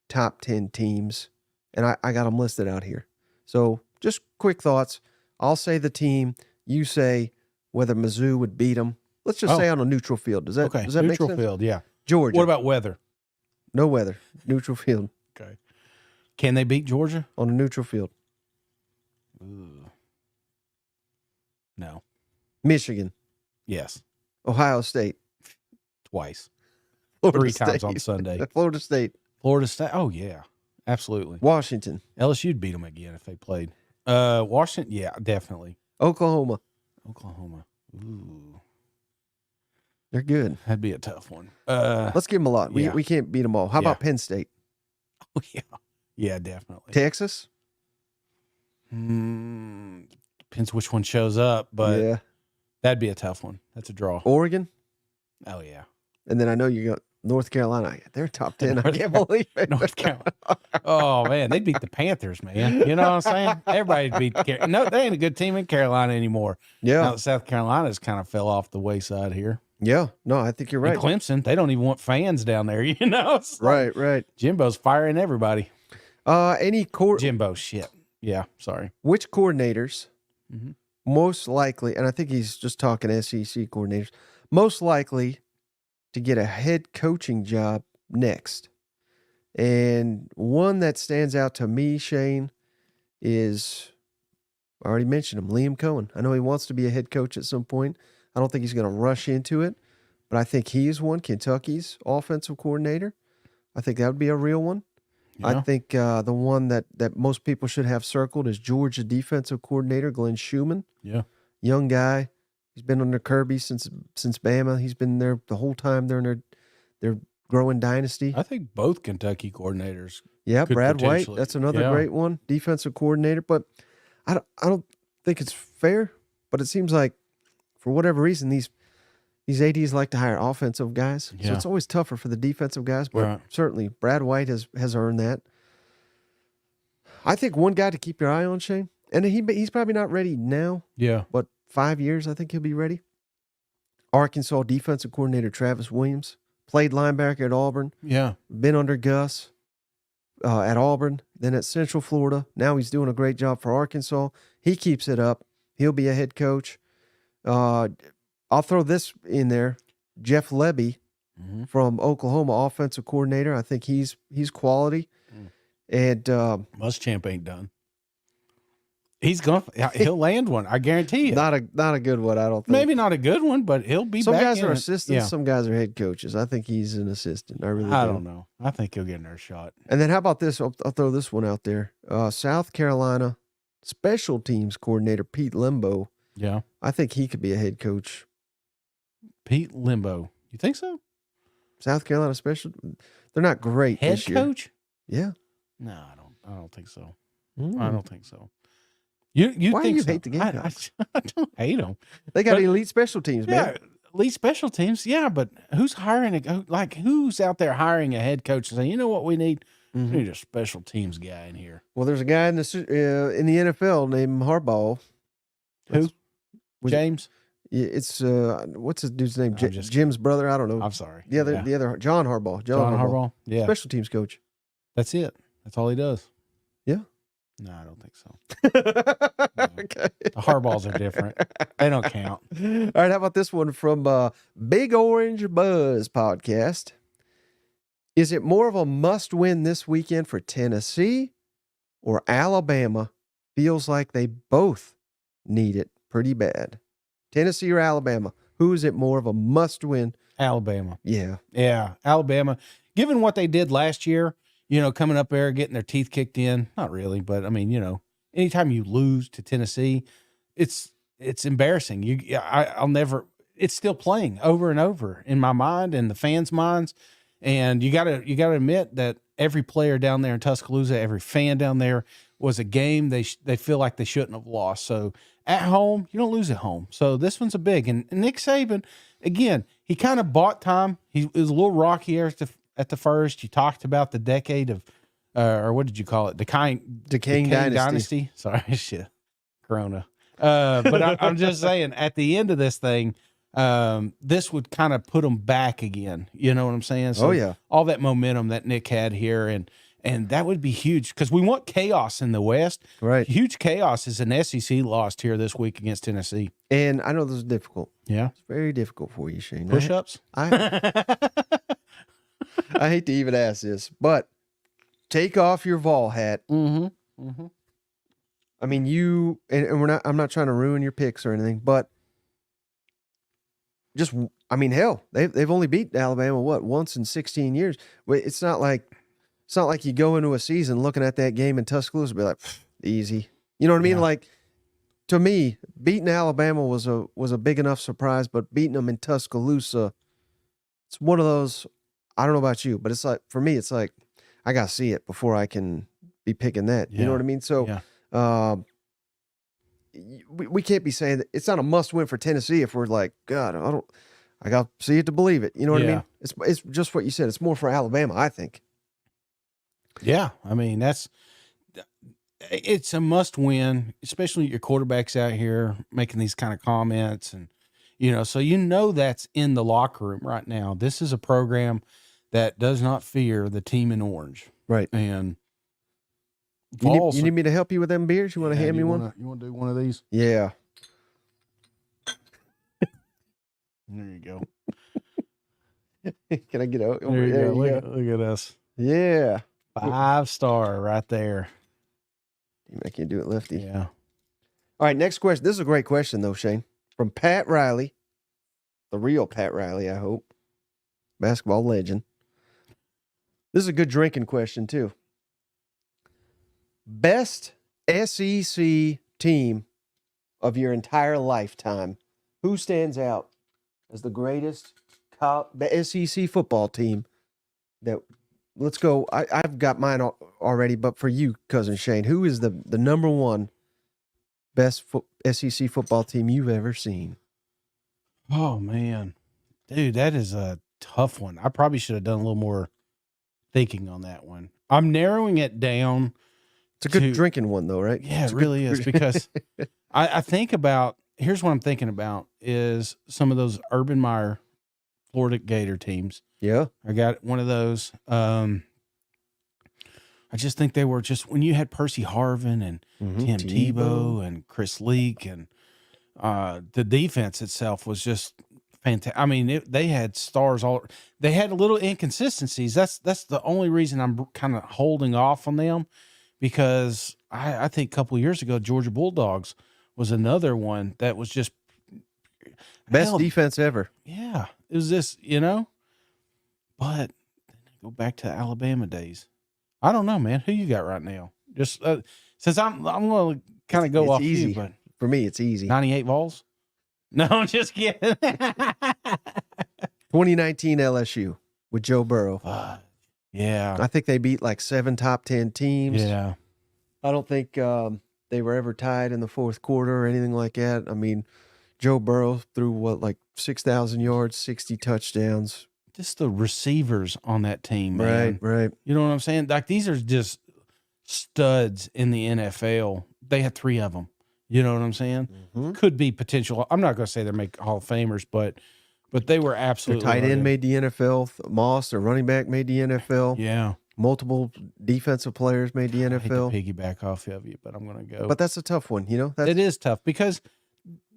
top 10 teams? And I got them listed out here. So just quick thoughts. I'll say the team. You say whether Mizzou would beat them. Let's just say on a neutral field. Does that make sense? Neutral field, yeah. Georgia. What about weather? No weather. Neutral field. Okay. Can they beat Georgia? On a neutral field. Ooh. No. Michigan. Yes. Ohio State. Twice. Florida 3 State. times on Sunday. Florida State. Florida State. Oh, yeah. Absolutely. Washington. LSU'd beat them again if they played. Washington, yeah, definitely. Oklahoma. Ooh. They're good. That'd be a tough one. Let's give them a lot. We can't beat them all. How about Penn State? Oh, yeah. Yeah, definitely. Texas? Depends which one shows up, but that'd be a tough one. That's a draw. Oregon? Oh, yeah. And then I know you got North Carolina. They're top 10. I can't believe it. North Carolina. Oh, man. They'd beat the Panthers, man. You know what I'm saying? Everybody'd beat. No, they ain't a good team in Carolina anymore. Yeah. Now that South Carolina's kind of fell off the wayside here. Yeah. No, I think you're right. And Clemson, they don't even want fans down there, you know? Right. Jimbo's firing everybody. Jimbo, shit. Yeah, sorry. Which coordinators most likely, and I think he's just talking SEC coordinators, most likely to get a head coaching job next. And one that stands out to me, Shane, is, I already mentioned him, Liam Cohen. I know he wants to be a head coach at some point. I don't think he's going to rush into it, but I think he is one. Kentucky's offensive coordinator. I think that would be a real one. Yeah. I think the one that most people should have circled is Georgia defensive coordinator Glenn Schumann. Yeah. Young guy. He's been under Kirby since Bama. He's been there the whole time. They're in their growing dynasty. I think both Kentucky coordinators. Yeah, could Brad White. potentially- That's another yeah. great one. Defensive coordinator. But I don't think it's fair. But it seems like for whatever reason these ADs like to hire offensive guys. So Yeah. it's always tougher for the defensive guys. But Right. certainly Brad White has earned that. I think one guy to keep your eye on, Shane, and he's probably not ready now, Yeah. but 5 years I think he'll be ready. Arkansas defensive coordinator Travis Williams. Played linebacker at Auburn. Yeah. Been under Gus at Auburn, then at Central Florida. Now he's doing a great job for Arkansas. He keeps it up. He'll be a head coach. I'll throw this in there. Jeff Lebby from Oklahoma, offensive coordinator. I think he's quality. And Muschamp ain't done. He'll land one. I guarantee you. not a good one, I don't think. Maybe not a good one, but he'll be Some back guys in are it. assistants, Yeah. some guys are head coaches. I think he's an assistant. I really do. I don't know. I think he'll get another shot. And then how about this? I'll throw this one out there. South Carolina special teams coordinator Pete Limbo. Yeah. I think he could be a head coach. Pete Limbo. You think so? South Carolina special. They're not great Head this year. coach? Yeah. No, I don't think so. Mm. I don't think so. You Why do think you so? hate the Gamecocks? I don't hate them. They got But- elite special teams, Yeah, man. elite special teams. Yeah, but who's who's out there hiring a head coach and saying, you know what we need? Mhm. We need a special teams guy in here. Well, there's a guy in the NFL named Harbaugh. Who? Was it- James? Yeah, it's what's his dude's name? I'm just- Jim's brother. I don't know. I'm sorry. The other John Harbaugh. John Harbaugh. Yeah, special teams coach. that's it. That's all he does. Yeah. No, I don't think so. Okay. The Harbaughs are different. They don't count. All right, how about this one from Big Orange Buzz podcast? Is it more of a must-win this weekend for Tennessee or Alabama? Feels like they both need it pretty bad. Tennessee or Alabama? Who is it more of a must-win? Alabama. Yeah. Yeah, Alabama. Given what they did last year, coming up there, getting their teeth kicked in. Not really, but I mean, anytime you lose to Tennessee, it's embarrassing. I'll never. It's still playing over and over in my mind and the fans' minds. And you gotta admit that every player down there in Tuscaloosa, every fan down there, was a game they feel like they shouldn't have lost. So at home, you don't lose at home. So this one's a big. And Nick Saban, again, he kind of bought time. It was a little rockier at the first. You talked about the decade of, or what did you call it? Decaying dynasty. Sorry, shit, Corona. But I'm just saying, at the end of this thing, this would kind of put them back again. You know what I'm saying? So Oh, yeah. all that momentum that Nick had here, and that would be huge because we want chaos in the West. Right. Huge chaos is an SEC lost here this week against Tennessee. And I know this is difficult. Yeah. It's very difficult for you, Shane. Push-ups? I hate to even ask this, but take off your Vol hat. Mm-hmm. Mm-hmm. I mean, I'm not trying to ruin your picks or anything, but hell, they've only beat Alabama once in 16 years. It's not like you go into a season looking at that game in Tuscaloosa and be like, easy. You know what I mean? Yeah. Like, to me, beating Alabama was a big enough surprise, but beating them in Tuscaloosa, it's one of those. I don't know about you, but it's like, for me, it's like I gotta see it before I can be picking that. You know Yeah. what I mean? So. Yeah. We can't be saying that it's not a must win for Tennessee if we're like, God, I got to see it to believe it. You know what I Yeah. mean? It's just what you said. It's more for Alabama, I think. Yeah, I mean it's a must win, especially your quarterbacks out here making these kind of comments, and so that's in the locker room right now. This is a program that does not fear the team in orange, Right. and You need me to help you with them beers? You want to hand me one? You want to do one of these? Yeah. There you go. Can I get out? There you There go. you go. Look at us. Yeah. 5-star right there. I can't do it, lefty. Yeah. All right, next question. This is a great question, though, Shane. From Pat Riley, the real Pat Riley, I hope. Basketball legend. This is a good drinking question, too. Best SEC team of your entire lifetime. Who stands out as the greatest SEC football team? Let's go. I've got mine already, but for you, Cousin Shane, who is the number one best SEC football team you've ever seen? Oh, man. Dude, that is a tough one. I probably should have done a little more thinking on that one. I'm narrowing it down. It's a good drinking one, though, right? Yeah, it really is, because I think about, here's what I'm thinking about is some of those Urban Meyer Florida Gator teams. Yeah. I got one of those. I just think they were just, when you had Percy Harvin and Tim Tebow and Chris Leak, and the defense itself was just fantastic. I mean, they had stars all. They had a little inconsistencies. That's the only reason I'm kind of holding off on them, because I think a couple of years ago, Georgia Bulldogs was another one that was just best defense ever. Yeah, it was just, but go back to Alabama days. I don't know, man. Who you got right now? Just since I'm going to kind of go off easy. you, but for me, it's easy. 98 Vols. No, I'm just kidding. 2019 LSU with Joe Burrow. Yeah, I think they beat like 7 top 10 teams. Yeah, I don't think they were ever tied in the fourth quarter or anything like that. I mean, Joe Burrow threw like 6,000 yards, 60 touchdowns. Just the receivers on that team, man. Right. You know what I'm saying? Like, these are just studs in the NFL. They had 3 of them. You know what I'm saying? Mm-hmm. Could be potential. I'm not going to say they're make Hall of Famers, but they were absolutely. Their tight end made the NFL. Moss, their running back, made the NFL. Yeah. Multiple defensive players made the NFL. I hate to piggyback off of you, but I'm going to go. But that's a tough one, It is tough because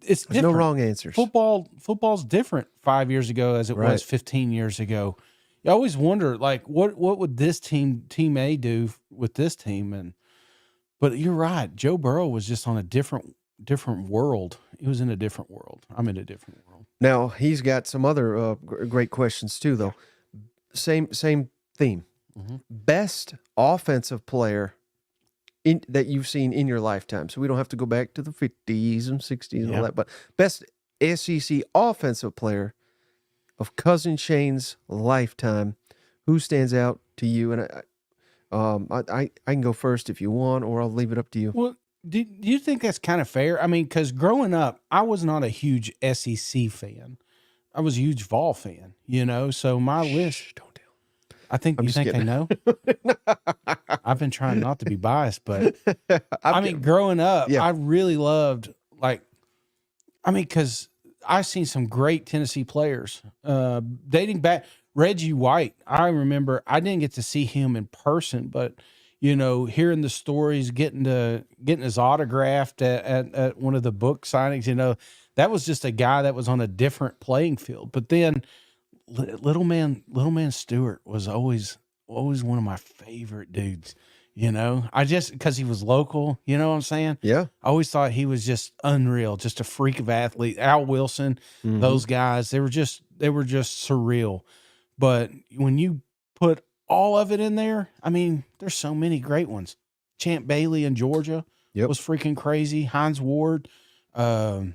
it's there's no wrong answers. Football's different 5 years ago as it was 15 years ago. You always wonder, like, what would this team A do with this team? But you're right. Joe Burrow was just on a different world. He was in a different world. I'm in a different world. Now he's got some other great questions too, though. Same theme. Mm-hmm. Best offensive player that you've seen in your lifetime. So we don't have to go back to the 50s and 60s and all that. But best SEC offensive player of Cousin Shane's lifetime. Who stands out to you? And I can go first if you want, or I'll leave it up to you. Well, do you think that's kind of fair? I mean, because growing up, I was not a huge SEC fan. I was a huge Vol fan, so my list. Don't tell. I think you think kidding. I know. I've been trying not to be biased, but I mean, growing up, I really loved, because I've seen some great Tennessee players. Dating back, Reggie White, I remember I didn't get to see him in person, but hearing the stories, getting his autographed at one of the book signings, that was just a guy that was on a different playing field. But then Little Man Stewart was always one of my favorite dudes. I just, because he was local, you know what I'm saying? Yeah. I always thought he was just unreal, just a freak of athlete. Al Wilson, those guys, they were just surreal. But when you put all of it in there, I mean, there's so many great ones. Champ Bailey in Georgia was freaking crazy. Hines Ward. There's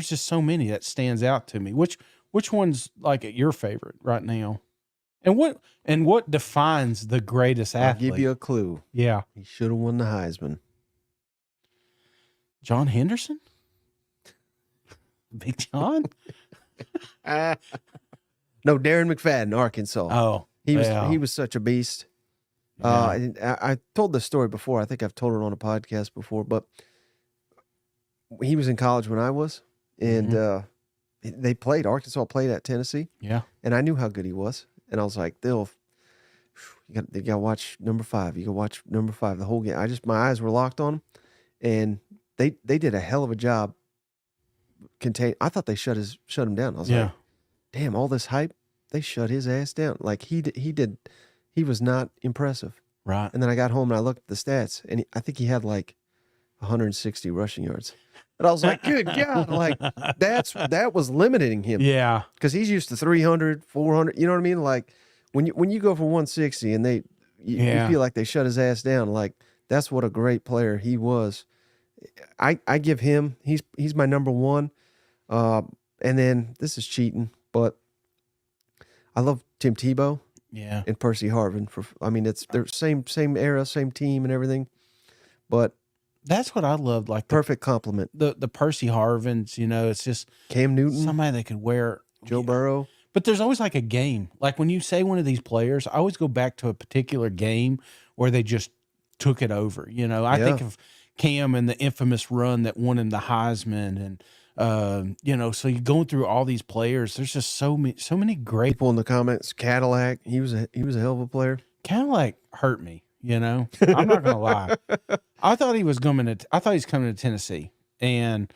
just so many that stands out to me. Which one's like your favorite right now? And what defines the greatest athlete? I'll give you a clue. Yeah. He should have won the Heisman. John Henderson? Big John? No, Darren McFadden, Arkansas. Oh. He was such a beast. Yeah. I told this story before. I think I've told it on a podcast before, but he was in college when I was, and Arkansas played at Tennessee. Yeah. And I knew how good he was. And I was like, you got to watch number 5. You got to watch number 5 the whole game. My eyes were locked on him, and they did a hell of a job, contain. I thought they shut him down. I was like, damn, all this hype, they shut his ass down. Like he was not impressive. Right. And then I got home and I looked at the stats, and I think he had like 160 rushing yards. And I was like, good God, like that was limiting him. Yeah. Because he's used to 300, 400, you know what I mean? Like when you go for 160 and you feel like they shut his ass down, like that's what a great player he was. I give him, he's my number one. And then this is cheating, but I love Tim Tebow. Yeah. And Percy Harvin. They're same era, same team and everything. But that's what I loved. Like perfect compliment. The Percy Harvins, it's just Cam Newton, somebody that could wear Joe Burrow. But there's always like a game. Like when you say one of these players, I always go back to a particular game where they just took it over. I think of Cam and the infamous run that won him the Heisman, and so you're going through all these players. There's just so many great people in the comments. Cadillac, he was a hell of a player. Cadillac hurt me. I'm not gonna lie. I thought he was coming to Tennessee, and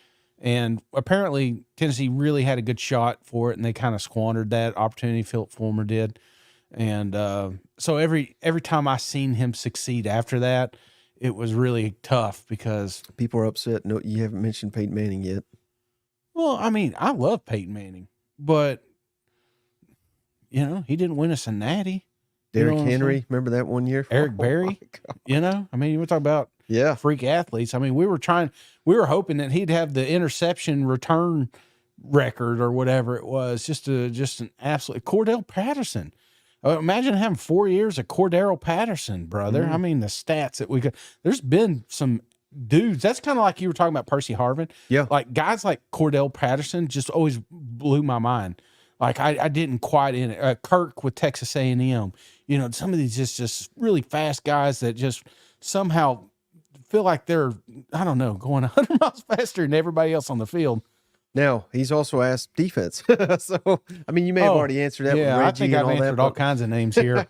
apparently Tennessee really had a good shot for it, and they kind of squandered that opportunity. Philip Fulmer did, and so every time I seen him succeed after that, it was really tough because people are upset. No, you haven't mentioned Peyton Manning yet. Well, I love Peyton Manning, but he didn't win a natty. Derrick Henry, remember that one year? Eric Berry, you want to talk about freak athletes. We were hoping that he'd have the interception return record or whatever it was, just an absolute Cordell Patterson. Imagine having 4 years of Cordero Patterson, brother. Mm-hmm. The stats that there's been some dudes. That's kind of like you were talking about Percy Harvin. Yeah. Like guys like Cordell Patterson just always blew my mind. Like I didn't quite in it. Kirk with Texas A&M. Some of these just really fast guys that just somehow feel like they're, I don't know, going 100 miles faster than everybody else on the field. Now, he's also asked defense. So, you may have already answered that. Yeah, with Reggie I think I've answered all kinds of names here.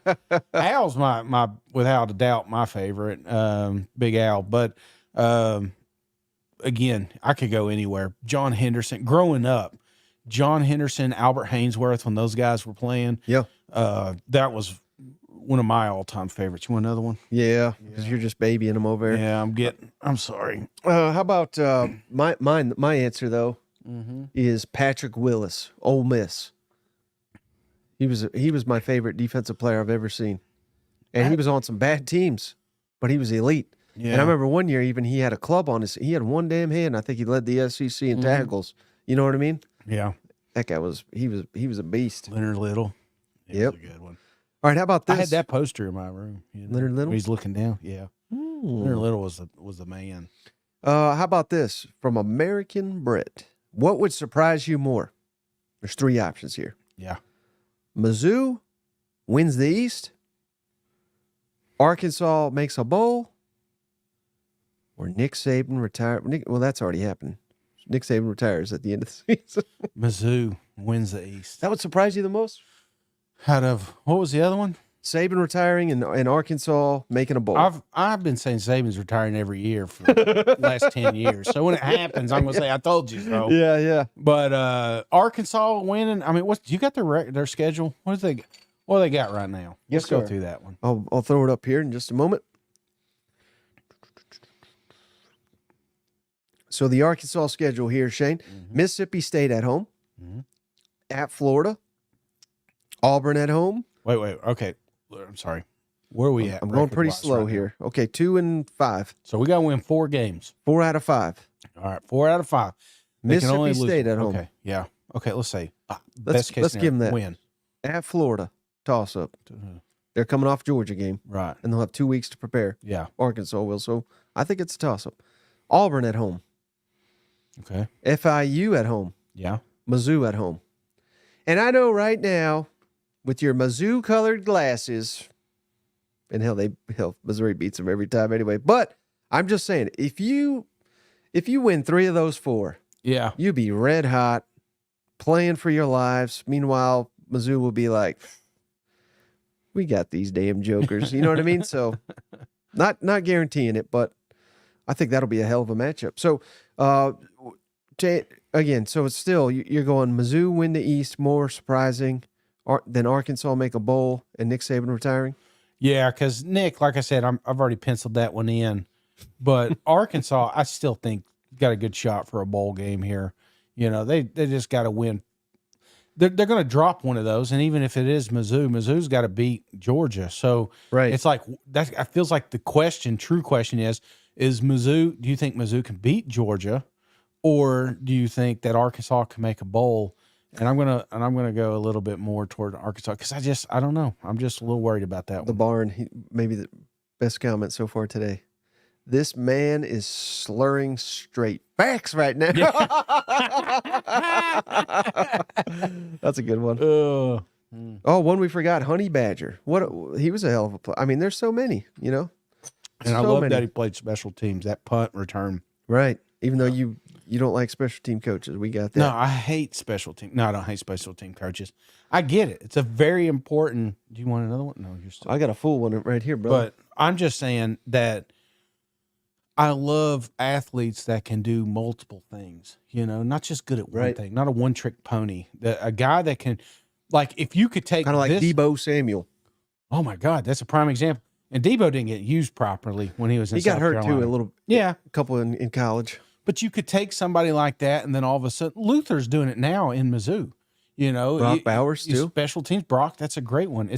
Al's my without a doubt, my favorite, Big Al. But again, I could go anywhere. John Henderson, growing up, John Henderson, Albert Haynesworth, when those guys were playing. Yeah. That was one of my all-time favorites. You want another one? Yeah, because you're just babying them over there. Yeah, I'm sorry. How about my answer, though, is Patrick Willis, Ole Miss. He was my favorite defensive player I've ever seen. And he was on some bad teams, but he was elite. Yeah. And I remember one year even he had a club on he had one damn hand. I think he led the SEC in tackles. You know what I mean? Yeah. That guy was a beast. Leonard Little. Yep. That was a good one. All right, how about this? I had that poster in my room. Leonard Little? He's looking down. Yeah. Leonard Little was the man. How about this? From American Brett. What would surprise you more? There's 3 options here. Yeah. Mizzou wins the East. Arkansas makes a bowl. Or Nick Saban retires. Well, that's already happened. Nick Saban retires at the end of the season. Mizzou wins the East. That would surprise you the most? Out of, what was the other one? Saban retiring and Arkansas making a bowl. I've been saying Saban's retiring every year for the last 10 years. So when it happens, I'm going to say, I told you so. Yeah. But Arkansas winning, you got their schedule? What do they got right now? Yes, Let's go through that one. I'll throw it up here in just a moment. So the Arkansas schedule here, Shane. Mississippi State at home. At Florida. Auburn at home. Wait. Okay. I'm sorry. Where are we at? I'm going pretty slow here. Okay, 2-5. So we got to win 4 games. 4 out of 5. All right, 4 out of 5. Mississippi State at home. Okay, yeah. Okay, let's say Let's give them that. Win. At Florida, toss up. They're coming off Georgia game. Right. And they'll have 2 weeks to prepare. Yeah. Arkansas will. So I think it's a toss up. Auburn at home. Okay. FIU at home. Yeah. Mizzou at home. And I know right now, with your Mizzou colored glasses, and hell, Missouri beats them every time anyway. But I'm just saying, if you win 3 of those 4, yeah, you'll be red hot, playing for your lives. Meanwhile, Mizzou will be like, we got these damn jokers. You know what I mean? So not guaranteeing it, but I think that'll be a hell of a matchup. So again, so it's still you're going Mizzou win the East, more surprising than Arkansas make a bowl and Nick Saban retiring. Yeah, because Nick, like I said, I've already penciled that one in. But Arkansas, I still think got a good shot for a bowl game here. You know, they just got to win. They're going to drop one of those, and even if it is Mizzou, Mizzou's got to beat Georgia. So Right. it's like that. I feels like the true question is Mizzou? Do you think Mizzou can beat Georgia, or do you think that Arkansas can make a bowl? And I'm gonna go a little bit more toward Arkansas because I don't know. I'm just a little worried about that The one. barn, maybe the best comment so far today. This man is slurring straight facts right now. That's a good one. Oh, one we forgot, Honey Badger. He was a hell of a player. I mean, there's so many, you know. And I love that he played special teams, that punt return. Right. Even though you don't like special team coaches, we got that. No, I hate special team. No, I don't hate special team coaches. I get it. It's a very important. Do you want another one? No, you're still. I got a full one right here, brother. But I'm just saying that I love athletes that can do multiple things, you know, not just good at one thing, not a one-trick pony. A guy that can, like, if you could take kind of like Debo Samuel. Oh, my God, that's a prime example. And Debo didn't get used properly when he was in South Carolina. He got hurt, too, a little. Yeah. A couple in college. But you could take somebody like that, and then all of a sudden, Luther's doing it now in Mizzou. You know, Brock Bowers, too. Special teams. Brock, that's a great one.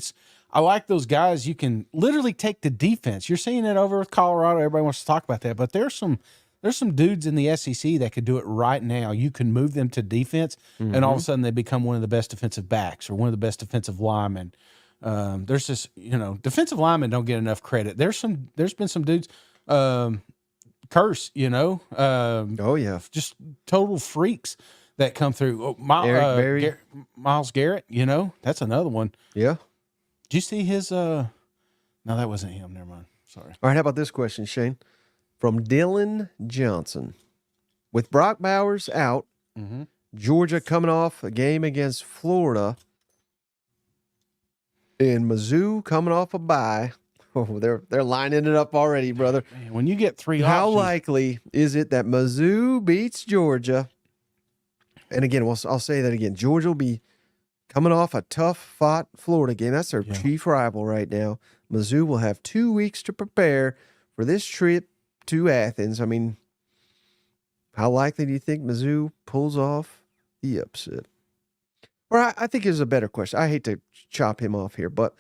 I like those guys. You can literally take the defense. You're seeing it over with Colorado. Everybody wants to talk about that, but there's some dudes in the SEC that could do it right now. You can move them to defense, and all of a sudden they become one of the best defensive backs or one of the best defensive linemen. There's this, you know, defensive linemen don't get enough credit. There's been some dudes, Curse, you know, oh yeah, just total freaks that come through. Miles Garrett, you know, that's another one. Yeah. Did you see his? No, that wasn't him. Never mind. Sorry. All right, how about this question, Shane? From Dylan Johnson. With Brock Bowers out, Georgia coming off a game against Florida, and Mizzou coming off a bye. Oh, they're lining it up already, brother. Man, when you get three How options, likely is it that Mizzou beats Georgia? And again, I'll say that again. Georgia will be coming off a tough-fought Florida game. That's their chief rival right now. Mizzou will have 2 weeks to prepare for this trip to Athens. I mean, how likely do you think Mizzou pulls off the upset? Or I think there's a better question. I hate to chop him off here, but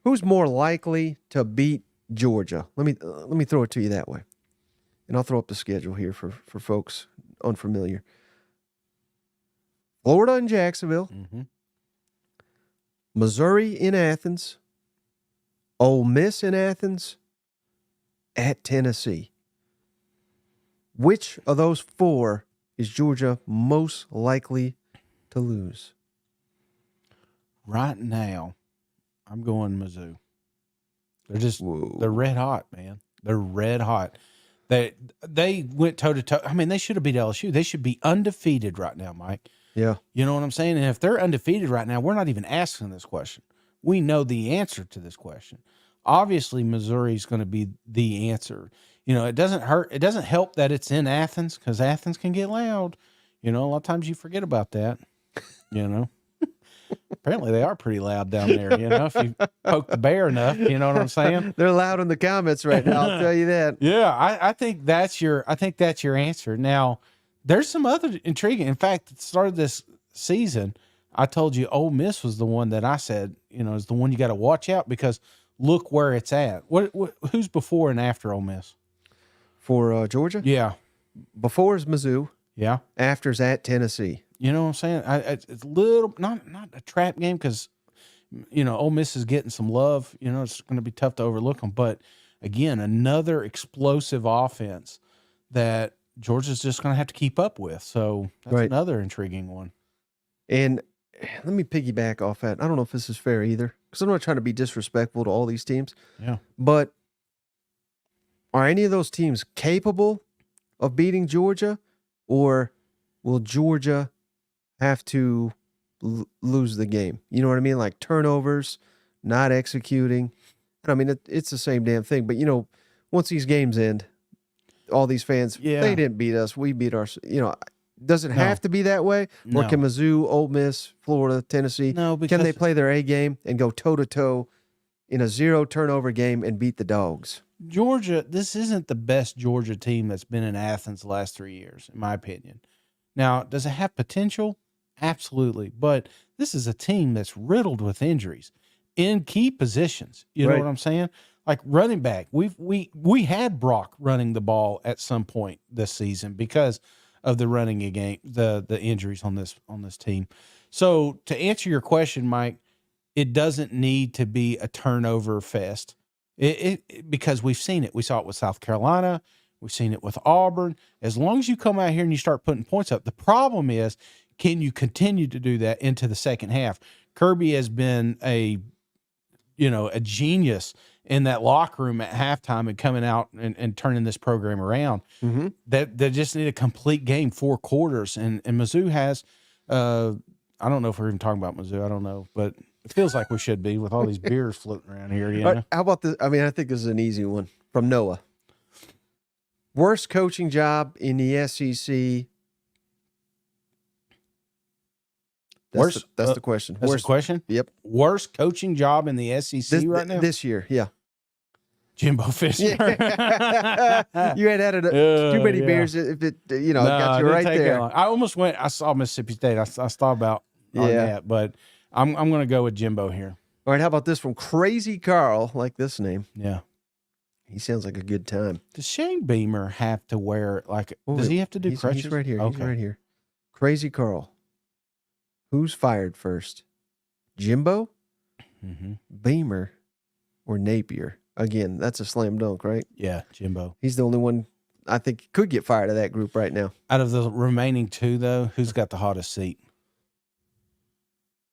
who's more likely to beat Georgia? Let me throw it to you that way. And I'll throw up the schedule here for folks unfamiliar. Florida and Jacksonville, Missouri in Athens, Ole Miss in Athens, at Tennessee. Which of those four is Georgia most likely to lose? Right now, I'm going Mizzou. They're red hot, man. They're red hot. They went toe to toe. I mean, they should have beat LSU. They should be undefeated right now, Mike. Yeah. You know what I'm saying? And if they're undefeated right now, we're not even asking this question. We know the answer to this question. Obviously, Missouri is going to be the answer. You know, it doesn't hurt. It doesn't help that it's in Athens because Athens can get loud. You know, a lot of times you forget about that. You know, apparently they are pretty loud down there. You know, if you poke the bear enough, you know what I'm saying? They're loud in the comments right now. I'll tell you that. Yeah, I think that's your answer. Now, there's some other intriguing. In fact, at the start of this season, I told you Ole Miss was the one that I said, you know, is the one you got to watch out because look where it's at. Who's before and after Ole Miss? For Georgia? Yeah. Before is Mizzou. Yeah. After's at Tennessee. You know what I'm saying? It's a little, not a trap game because, you know, Ole Miss is getting some love. You know, it's going to be tough to overlook them. But, again, another explosive offense that Georgia's just going to have to keep up with. So that's another intriguing one. And let me piggyback off that. I don't know if this is fair either because I'm not trying to be disrespectful to all these teams. Yeah. But are any of those teams capable of beating Georgia, or will Georgia have to lose the game? You know what I mean? Like turnovers, not executing. And I mean, it's the same damn thing. But, you know, once these games end, all these fans, they didn't beat us. We beat our, you know, does it have to be that way? Or No. can Mizzou, Ole Miss, Florida, Tennessee, No, can they because play their A game and go toe-to-toe in a 0-turnover game and beat the Dogs? Georgia, this isn't the best Georgia team that's been in Athens the last 3 years, in my opinion. Now, does it have potential? Absolutely. But this is a team that's riddled with injuries in key positions. You know Right. what I'm saying? Like running back. We had Brock running the ball at some point this season because of the running game, the injuries on this team. So to answer your question, Mike, it doesn't need to be a turnover fest. Because we've seen it. We saw it with South Carolina. We've seen it with Auburn. As long as you come out here and you start putting points up, the problem is, can you continue to do that into the second half? Kirby has been a genius in that locker room at halftime and coming out and turning this program around. Mm-hmm. That they just need a complete game, 4 quarters. And Mizzou has, I don't know if we're even talking about Mizzou. I don't know, but it feels like we should be with all these beers floating around here. You know? All right, how about this? I mean, I think this is an easy one from Noah. Worst coaching job in the SEC. That's the question. That's the question? Yep. Worst coaching job in the SEC right now? This year, yeah. Jimbo Fisher. You had added too many beers if it, got you right there. I almost went. I saw Mississippi State. I thought about on that, but I'm going to go with Jimbo here. All right, how about this from Crazy Carl? Like this name. Yeah. He sounds like a good time. Does Shane Beamer have to wear does he have to do crutches? He's right here. Okay. He's right here. Crazy Carl. Who's fired first? Jimbo, Beamer, or Napier? Again, that's a slam dunk, right? Yeah, Jimbo. He's the only one I think could get fired of that group right now. Out of the remaining 2, though, who's got the hottest seat?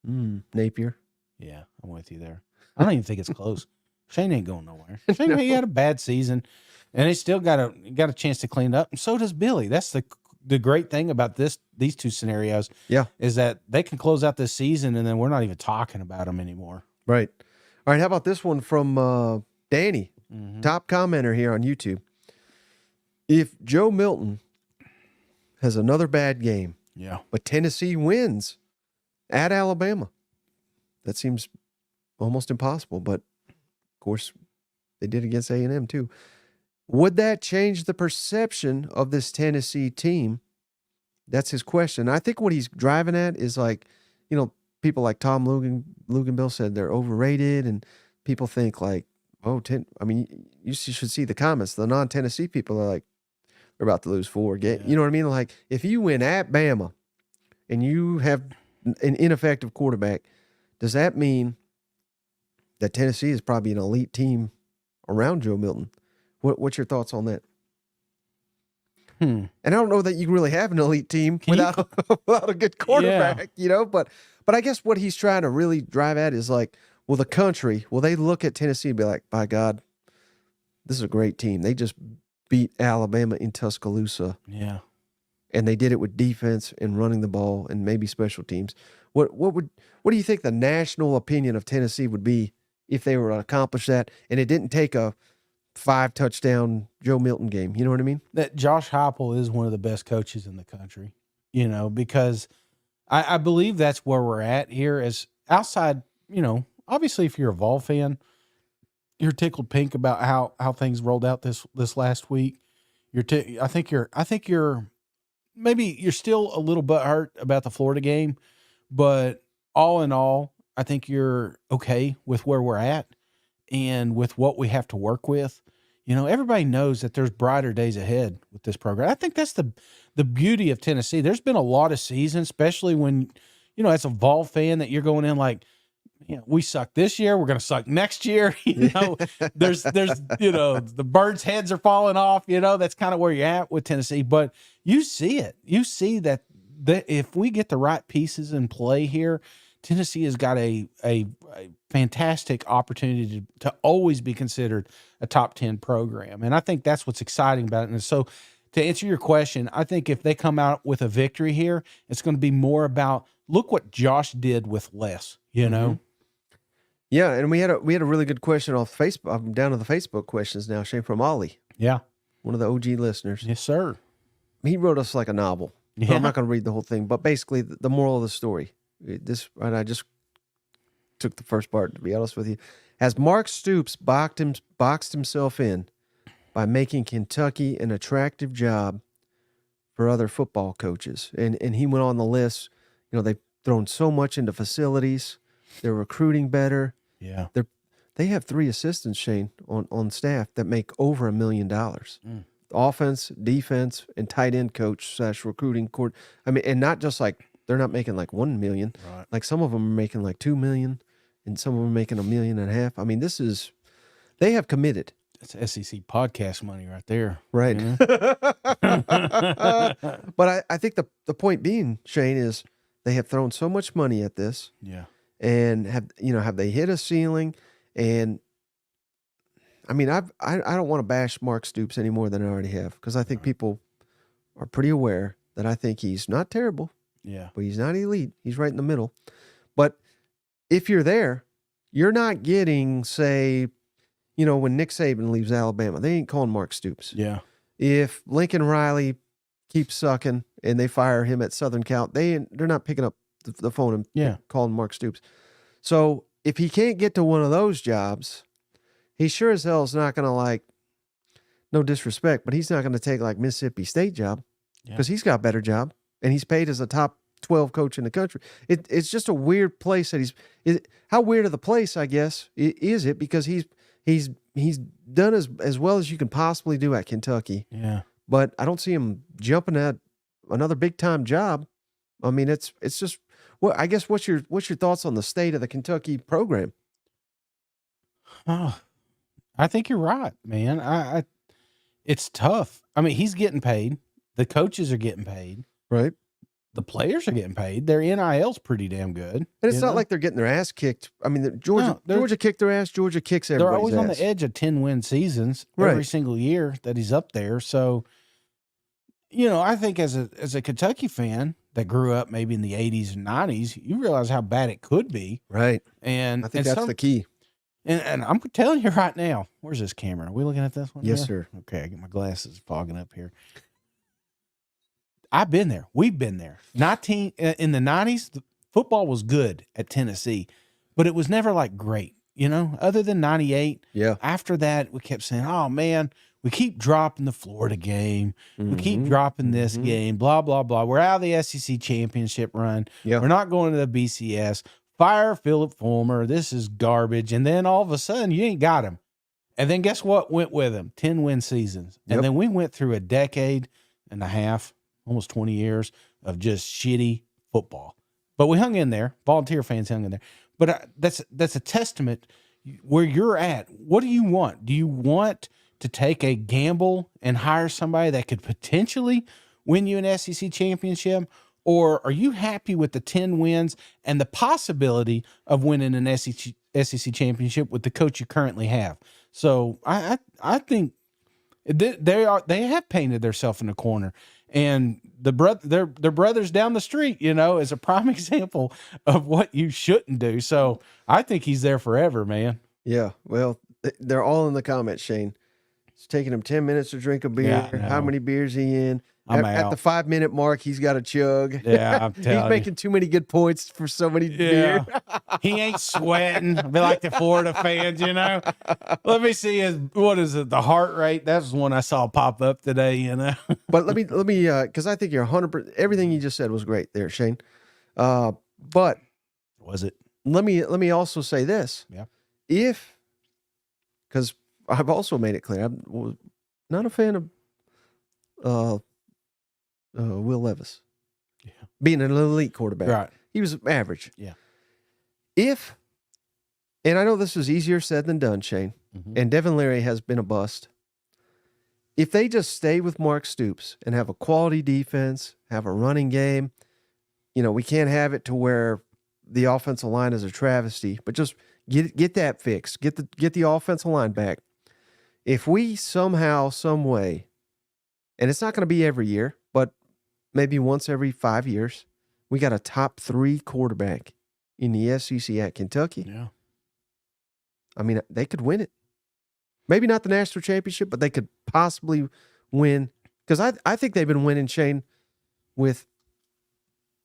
Napier. Yeah, I'm with you there. I don't even think it's close. Shane ain't going nowhere. Shane, he had a bad season, and he still got a chance to clean up, and so does Billy. That's the great thing about these 2 scenarios. Yeah, is that they can close out this season, and then we're not even talking about them anymore. Right. All right. How about this one from Danny, top commenter here on YouTube? If Joe Milton has another bad game, but Tennessee wins at Alabama, that seems almost impossible. But of course, they did against A&M too. Would that change the perception of this Tennessee team? That's his question. I think what he's driving at is people like Tom Luganbill said they're overrated, and people think like, you should see the comments. The non-Tennessee people are like, they're about to lose 4 games. Yeah. You know what I mean? Like, if you win at Bama and you have an ineffective quarterback, does that mean that Tennessee is probably an elite team around Joe Milton? What's your thoughts on that? And I don't know that you really have an elite team without a good quarterback, but I guess what he's trying to really drive at is like, will the country, will they look at Tennessee and be like, by God, this is a great team. They just beat Alabama in Tuscaloosa. Yeah. And they did it with defense and running the ball and maybe special teams. What do you think the national opinion of Tennessee would be if they were to accomplish that and it didn't take a 5-touchdown Joe Milton game? You know what I mean? That Josh Heupel is one of the best coaches in the country, because I believe that's where we're at here as outside, obviously if you're a Vol fan, you're tickled pink about how things rolled out this last week. I think you're maybe you're still a little butthurt about the Florida game, but all in all, I think you're okay with where we're at and with what we have to work with. Everybody knows that there's brighter days ahead with this program. I think that's the beauty of Tennessee. There's been a lot of seasons, especially when, as a Vol fan, that you're going in like, we suck this year, we're going to suck next year. There's the birds' heads are falling off. That's kind of where you're at with Tennessee. But you see it. You see that if we get the right pieces in play here, Tennessee has got a fantastic opportunity to always be considered a top 10 program. And I think that's what's exciting about it. And so to answer your question, I think if they come out with a victory here, it's going to be more about, look what Josh did with less, Yeah, and we had a really good question off Facebook. I'm down to the Facebook questions now, Shane, from Ollie. Yeah. One of the OG listeners. Yes, sir. He wrote us like a novel. So Yeah. I'm not going to read the whole thing, but basically the moral of the story. And I just took the first part, to be honest with you. As Mark Stoops boxed himself in by making Kentucky an attractive job for other football coaches. And he went on the list. They've thrown so much into facilities. They're recruiting better. Yeah. They have 3 assistants, Shane, on staff that make over $1 million. Offense, defense, and tight end coach / recruiting court. I mean, and not just like they're not making like 1 million. Right. Like some of them are making like 2 million, and some of them are making $1.5 million. I mean, they have committed. That's SEC podcast money right there. Right. You know? But I think the point being, Shane, is they have thrown so much money at this. Yeah. And have they hit a ceiling? And I mean, I don't want to bash Mark Stoops any more than I already have, because I think people are pretty aware that I think he's not terrible. Yeah. But he's not elite. He's right in the middle. But if you're there, you're not getting, say, when Nick Saban leaves Alabama, they ain't calling Mark Stoops. Yeah. If Lincoln Riley keeps sucking and they fire him at Southern Cal, they're not picking up the phone and calling Mark Stoops. So if he can't get to one of those jobs, he sure as hell is not going to, no disrespect, but he's not going to take like Mississippi State job, because he's got a better job and he's paid as a top 12 coach in the country. It's just a weird place that how weird of the place, I guess, is it? Because he's done as well as you can possibly do at Kentucky. Yeah. But I don't see him jumping at another big time job. I mean, it's just, well, I guess what's your thoughts on the state of the Kentucky program? Oh, I think you're right, man. It's tough. I mean, he's getting paid. The coaches are getting paid. Right. The players are getting paid. Their NIL's pretty damn good. And it's not like they're getting their ass kicked. I mean, Georgia kicked their ass. Georgia kicks everybody's They're always ass. on the edge of 10-win seasons every single year that he's up there. So, I think as a Kentucky fan that grew up maybe in the 80s and 90s, you realize how bad it could be. Right. And I think that's the key. And I'm telling you right now, where's this camera? Are we looking at this one? Yes, here? sir. Okay, I get my glasses fogging up here. I've been there. We've been there. In the 90s, the football was good at Tennessee, but it was never like great, other than 98. Yeah. After that, we kept saying, oh, man, we keep dropping the Florida game. We keep dropping this game, blah, blah, blah. We're out of the SEC championship run. Yeah. We're not going to the BCS. Fire Philip Fulmer. This is garbage. And then all of a sudden, you ain't got him. And then guess what went with him? 10-win seasons. Yep. And then we went through a decade and a half, almost 20 years of just shitty football. But we hung in there. Volunteer fans hung in there. But that's a testament where you're at. What do you want? Do you want to take a gamble and hire somebody that could potentially win you an SEC championship? Or are you happy with the 10 wins and the possibility of winning an SEC championship with the coach you currently have? So I think they have painted themselves in a corner, and their brothers down the street, is a prime example of what you shouldn't do. So I think he's there forever, man. Yeah. Well, they're all in the comments, Shane. It's taking him 10 minutes to drink a beer. Yeah, How many beers he in? I'm At the 5-minute mark, he's got a chug. Yeah, I'm telling he's making too many good points for so many beer. He ain't sweating. Be like the Florida fans, Let me see what is it? The heart rate. That's one I saw pop up today, But let me, because I think you're 100%. Everything you just said was great there, Shane. But was it? Let me also say this. Yeah. Because I've also made it clear, I'm not a fan of Will Levis being an elite quarterback. Right. He was average. Yeah. And I know this is easier said than done, Shane, and Devin Leary has been a bust. If they just stay with Mark Stoops and have a quality defense, have a running game, we can't have it to where the offensive line is a travesty, but just get that fixed. Get the offensive line back. If we somehow, some way, and it's not going to be every year, but maybe once every 5 years, we got a top 3 quarterback in the SEC at Kentucky. Yeah. I mean, they could win it. Maybe not the national championship, but they could possibly win. Because I think they've been winning, Shane, with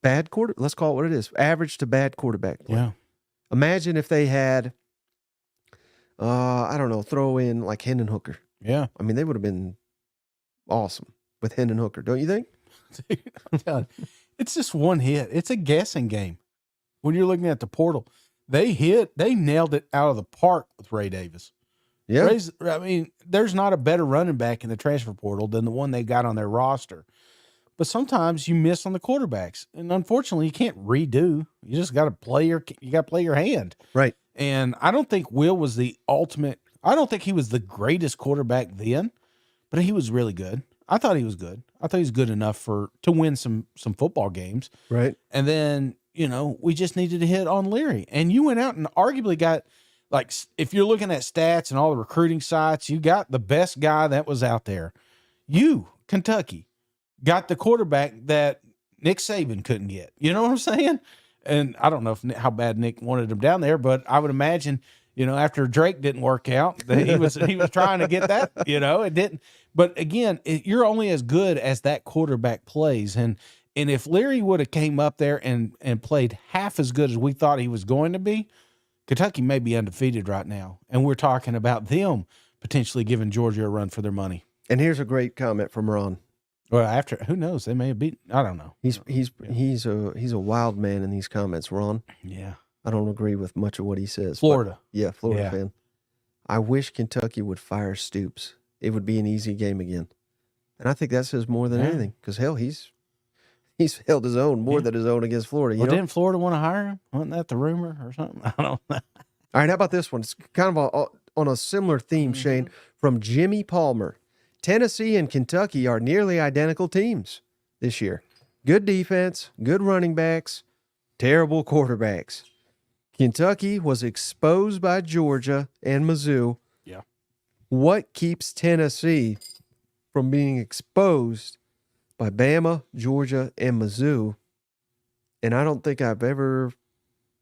let's call it what it is, average to bad quarterback play. Yeah. Imagine if they had, I don't know, throw in like Hendon Hooker. Yeah. I mean, they would have been awesome with Hendon Hooker, don't you think? Dude, I'm telling you, it's just one hit. It's a guessing game. When you're looking at the portal, they nailed it out of the park with Ray Davis. Yeah. I mean, there's not a better running back in the transfer portal than the one they got on their roster. But sometimes you miss on the quarterbacks, and unfortunately, you can't redo. You just got to play your hand. Right. And I don't think Will was the ultimate. I don't think he was the greatest quarterback then, but he was really good. I thought he was good. I thought he was good enough to win some football games. Right. And then, we just needed to hit on Leary. And you went out and arguably got, like, if you're looking at stats and all the recruiting sites, you got the best guy that was out there. You, Kentucky, got the quarterback that Nick Saban couldn't get. You know what I'm saying? And I don't know how bad Nick wanted him down there, but I would imagine, after Drake didn't work out, that he was trying to get that, it didn't. But again, you're only as good as that quarterback plays. And if Leary would have came up there and played half as good as we thought he was going to be, Kentucky may be undefeated right now. And we're talking about them potentially giving Georgia a run for their money. And here's a great comment from Ron. Well, who knows? They may have beaten. I don't know. He's a wild man in these comments, Ron. Yeah. I don't agree with much of what he says. Florida. Florida fan. I wish Kentucky would fire Stoops. It would be an easy game again. And I think that says more than anything, because hell, he's held his own more than his own against Florida. Didn't Florida want to hire him? Wasn't that the rumor or something? I don't know. All right, how about this one? It's kind of on a similar theme, Shane, from Jimmy Palmer. Tennessee and Kentucky are nearly identical teams this year. Good defense, good running backs, terrible quarterbacks. Kentucky was exposed by Georgia and Mizzou. Yeah. What keeps Tennessee from being exposed by Bama, Georgia, and Mizzou? And I don't think I've ever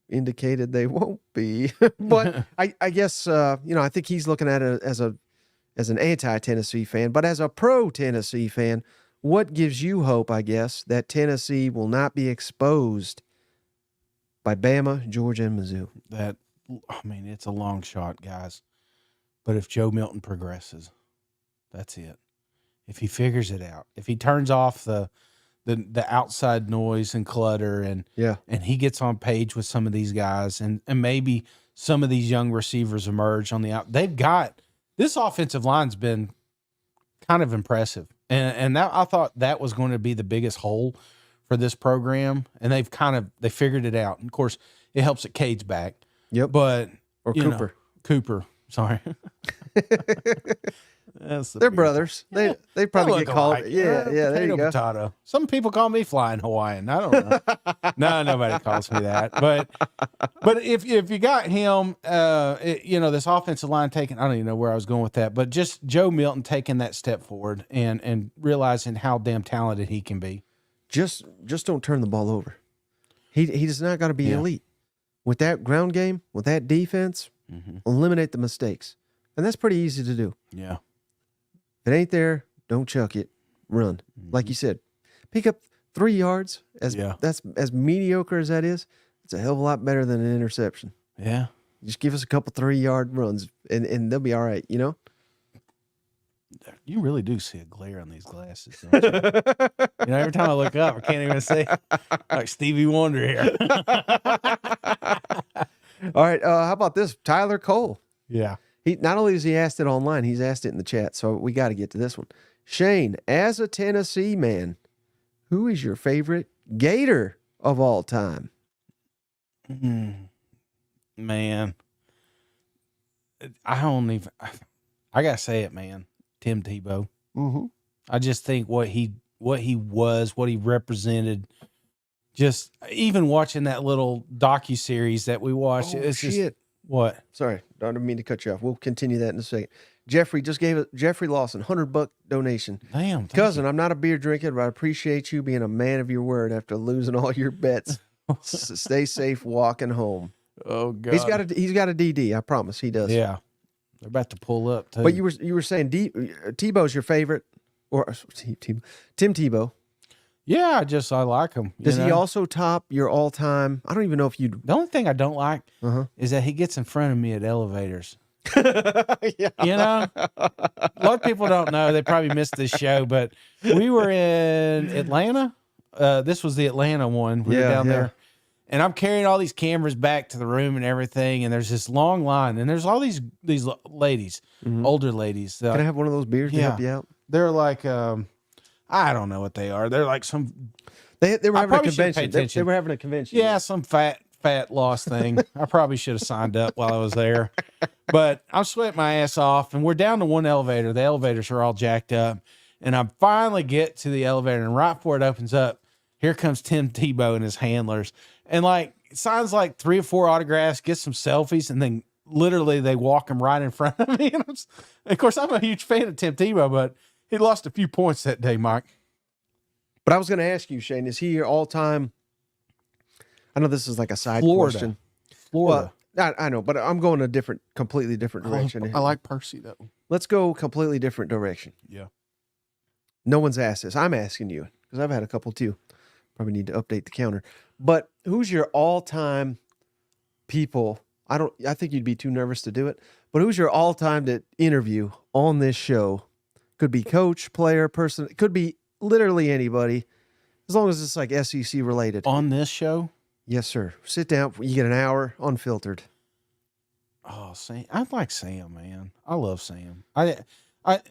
indicated they won't be. But I guess, I think he's looking at it as an anti-Tennessee fan. But as a pro-Tennessee fan, what gives you hope, I guess, that Tennessee will not be exposed by Bama, Georgia, and Mizzou? It's a long shot, guys. But if Joe Milton progresses, that's it. If he figures it out, if he turns off the outside noise and clutter, and he gets on page with some of these guys, and maybe some of these young receivers emerge on the out. This offensive line's been kind of impressive, and that, I thought that was going to be the biggest hole for this program, and they figured it out. And of course, it helps that Cade's back. Yep. But Cooper. Sorry. They're brothers. Yeah. They probably get called. Alike. Yeah, there you go. Potato. Some people call me Flying Hawaiian. I don't know. No, nobody calls me that. But if you got him, this offensive line taking, I don't even know where I was going with that, but just Joe Milton taking that step forward and realizing how damn talented he can be. Just don't turn the ball over. He does not got to be elite. With that ground game, with that defense, eliminate the mistakes. And that's pretty easy to do. Yeah. If it ain't there, don't chuck it. Run. Like you said, pick up 3 yards. That's as mediocre as that is. It's a hell of a lot better than an interception. Yeah. Just give us a couple 3-yard runs, and they'll be all right, You really do see a glare on these glasses, don't you? Every time I look up, I can't even see. Like Stevie Wonder here. All right. How about this? Tyler Cole. Yeah. He not only has he asked it online, he's asked it in the chat. So we got to get to this one. Shane, as a Tennessee man, who is your favorite Gator of all time? Man, I gotta say it, man. Tim Tebow. Mm-hmm. I just think what he was, what he represented. Just even watching that little docuseries that we watched, it's shit. Just what? Sorry, don't mean to cut you off. We'll continue that in a second. Jeffrey just gave it. Jeffrey Lawson, $100 donation. Damn, cousin, I'm not a beer drinker, but I appreciate you being a man of your word after losing all your bets. Stay safe walking home. Oh God, he's got a DD. I promise he does. Yeah, they're about to pull up too. But you were saying Tebow's your favorite, or Tim Tebow. Yeah, I like him. Does he also top your all-time? I don't even know if you'd. The only thing I don't like is that he gets in front of me at elevators. Yeah. You know, a lot of people don't know. They probably missed this show, but we were in Atlanta. This was the Atlanta one. We were down there, and I'm carrying all these cameras back to the room and everything. And there's this long line, and there's all these ladies, older ladies. Can I have one of those beers to help you out? They're like, I don't know what they are. They're like some. They were having a convention. They were having a convention. Yeah, some fat loss thing. I probably should have signed up while I was there. But I'm sweating my ass off, and we're down to one elevator. The elevators are all jacked up, and I finally get to the elevator, and right before it opens up, here comes Tim Tebow and his handlers, and like signs like 3 or 4 autographs, gets some selfies, and then literally they walk him right in front of me. And of course, I'm a huge fan of Tim Tebow, but he lost a few points that day, Mike. But I was going to ask you, Shane, is he your all-time? I know this is like a side question. Florida. Well, I know, but I'm going a completely different direction. I like Percy, though. Let's go completely different direction. Yeah. No one's asked this. I'm asking you because I've had a couple too. Probably need to update the counter. But who's your all-time people? I think you'd be too nervous to do it. But who's your all-time to interview on this show? Could be coach, player, person. It could be literally anybody, as long as it's like SEC related. On this show? Yes, sir. Sit down. You get an hour unfiltered. Oh, Sam. I like Sam, man. I love Sam.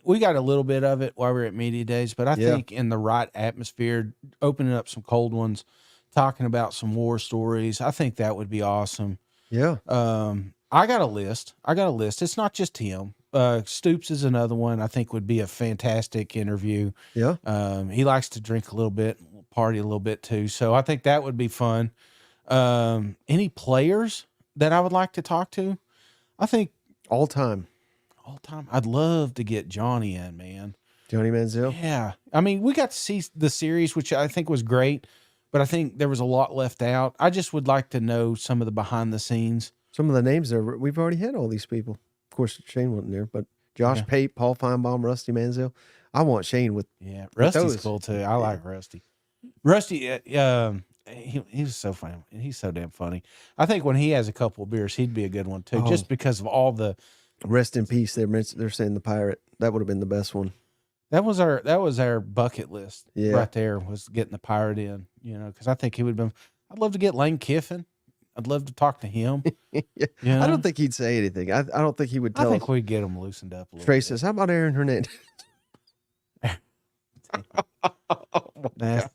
We got a little bit of it while we were at media days, but I think in the right atmosphere, opening up some cold ones, talking about some war stories, I think that would be awesome. Yeah. I got a list. It's not just him. Stoops is another one I think would be a fantastic interview. Yeah. He likes to drink a little bit, party a little bit too. So I think that would be fun. Any players that I would like to talk to? I think all time. I'd love to get Johnny in, man. Johnny Manziel? Yeah. I mean, we got to see the series, which I think was great, but I think there was a lot left out. I just would like to know some of the behind the scenes. Some of the names there, we've already had all these people. Of course, Shane wasn't there, but Josh Pate, Paul Feinbaum, Rusty Manziel. I want Shane with. Yeah, Rusty's cool too. I like Rusty. Rusty, he was so funny. He's so damn funny. I think when he has a couple of beers, he'd be a good one too, just because of all the. Rest in peace. They're saying the pirate. That would have been the best one. That was our bucket list right there, was getting the pirate in. Because I think he would have been. I'd love to get Lane Kiffin. I'd love to talk to him. Yeah. I don't think he'd say anything. I don't think he would tell. I think we'd get him loosened up a little Trey says, "How about Aaron Hernandez?"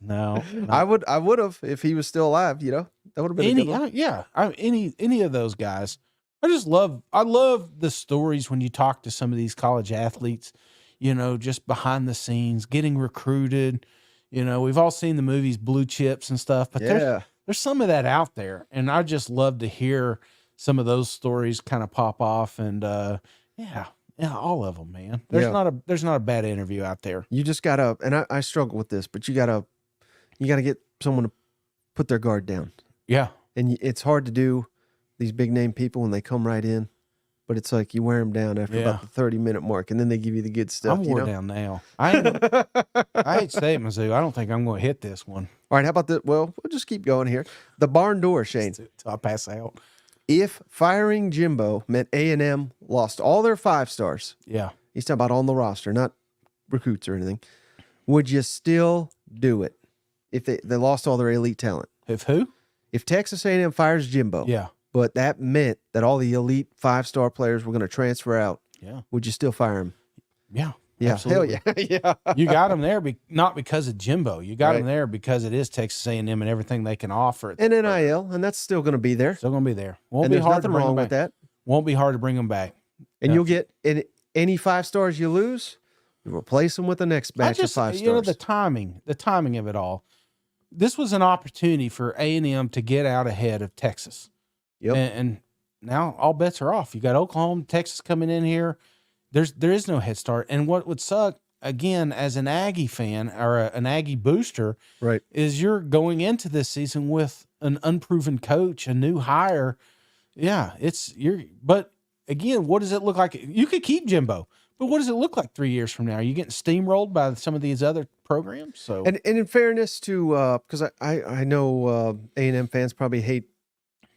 No. I would have if he was still alive. That would have been a good one. Any of those guys. I love the stories when you talk to some of these college athletes. Just behind the scenes, getting recruited. We've all seen the movies Blue Chips and stuff, but there's some of that out there, and I just love to hear some of those stories kind of pop off. And all of them, man. There's not a bad interview out there. You just gotta, and I struggle with this, but you gotta get someone to put their guard down. Yeah, and it's hard to do these big name people when they come right in, but it's like you wear them down after about the 30-minute mark, and then they give you the good stuff. I'm worn down now. I hate to say it, Mizzou. I don't think I'm going to hit this one. All right, how about the? Well, we'll just keep going here. The barn door, Shane. Till I pass out. If firing Jimbo meant A&M lost all their 5 stars, he's talking about on the roster, not recruits or anything, would you still do it if they lost all their elite talent? If who? If Texas A&M fires Jimbo, but that meant that all the elite 5-star players were going to transfer out, would you still fire him? Yeah. Yeah, absolutely. Hell yeah. You got him there not because of Jimbo. You got him there because it is Texas A&M and everything they can offer. And NIL, and that's still going to be there. Still going to be there. Won't be hard to bring them back. With that. Won't be hard to bring them back. And you'll get any 5 stars you lose, you replace them with the next batch of 5 stars. The timing of it all. This was an opportunity for A&M to get out ahead of Texas. Yep. And now all bets are off. You got Oklahoma, Texas coming in here. There is no head start. And what would suck, again, as an Aggie fan or an Aggie booster, is you're going into this season with an unproven coach, a new hire. Yeah, but again, what does it look like? You could keep Jimbo, But what does it look like 3 years from now? Are you getting steamrolled by some of these other programs? So And in fairness to, because I know A&M fans probably hate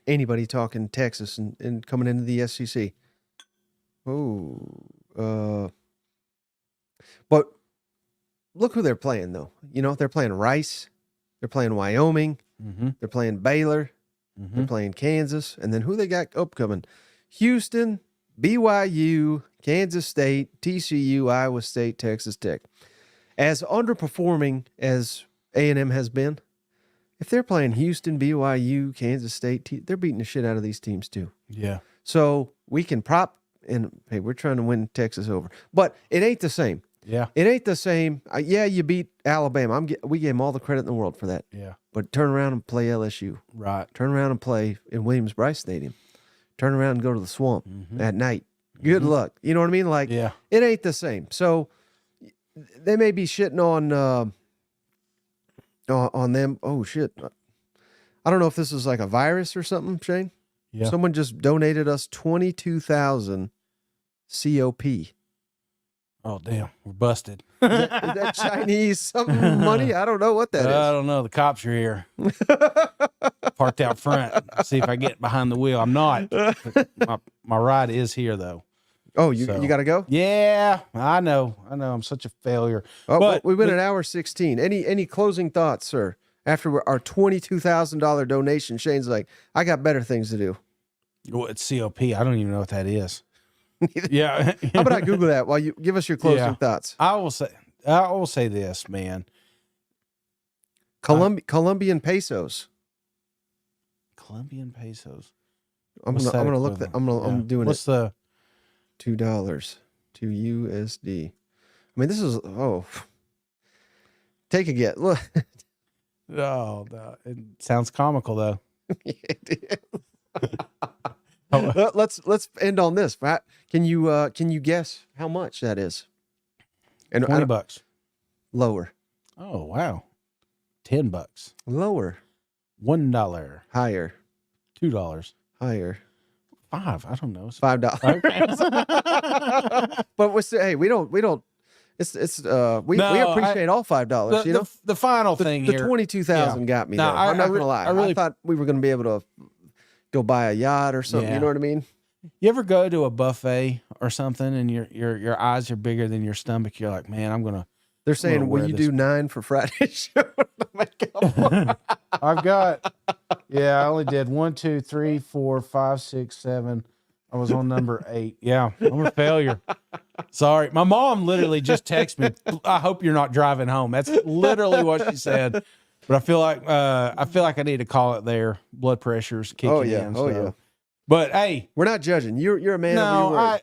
anybody talking Texas and coming into the SEC. But look who they're playing, though. They're playing Rice. They're playing Wyoming. They're playing Baylor. They're playing Kansas. And then who they got upcoming? Houston, BYU, Kansas State, TCU, Iowa State, Texas Tech. As underperforming as A&M has been, if they're playing Houston, BYU, Kansas State, they're beating the shit out of these teams too. yeah. So we can prop, and hey, we're trying to win Texas over. But it ain't the same. Yeah. It ain't the same. Yeah, you beat Alabama. We gave them all the credit in the world for that. Yeah. But turn around and play LSU. Right. Turn around and play in Williams-Brice Stadium. Turn around and go to the Swamp at night. Good luck. You know what I mean? Like, Yeah. it ain't the same. So they may be shitting on them. Oh, shit. I don't know if this is like a virus or something, Shane. Yeah. Someone just donated us 22,000 COP. Oh, damn. We're busted. Is that Chinese something money? I don't know what that I is. don't know. The cops are here. Parked out front. See if I get behind the wheel. I'm not. My ride is here, though. Oh, you So. got to go? Yeah, I know. I'm such a failure. Oh, but we went an hour 16. Any closing thoughts, sir? After our $22,000 donation, Shane's like, I got better things to do. Well, it's COP. I don't even know what that is. Yeah. How about I Google that while you give us your closing thoughts? I will say this, man. Colombian pesos. Colombian pesos. I'm gonna look that. I'm doing What's it. the $2 to USD. I mean, this is take a guess. Look. Oh, no. It sounds comical though. Let's end on this. Can you guess how much that is? And $20. Lower. Oh, wow. $10. Lower. $1. Higher. $2. Higher. $5. I don't know. $5. But we don't. We appreciate all $5. You know, the final thing the here. 22,000 got me. No, though. I'm not gonna lie. I thought we were gonna be able to go buy a yacht or something. Yeah. You know what I mean? You ever go to a buffet or something and your eyes are bigger than your stomach? You're like, man, I'm gonna. They're saying, will you do 9 for Friday's show? I've got. Yeah, I only did 1, 2, 3, 4, 5, 6, 7. I was on number 8. Yeah, I'm a failure. Sorry. My mom literally just texted me, I hope you're not driving home. That's literally what she said. But I feel like I need to call it there. Blood pressure's kicking in. Oh, so. yeah. But hey, We're not judging. You're a man of your word.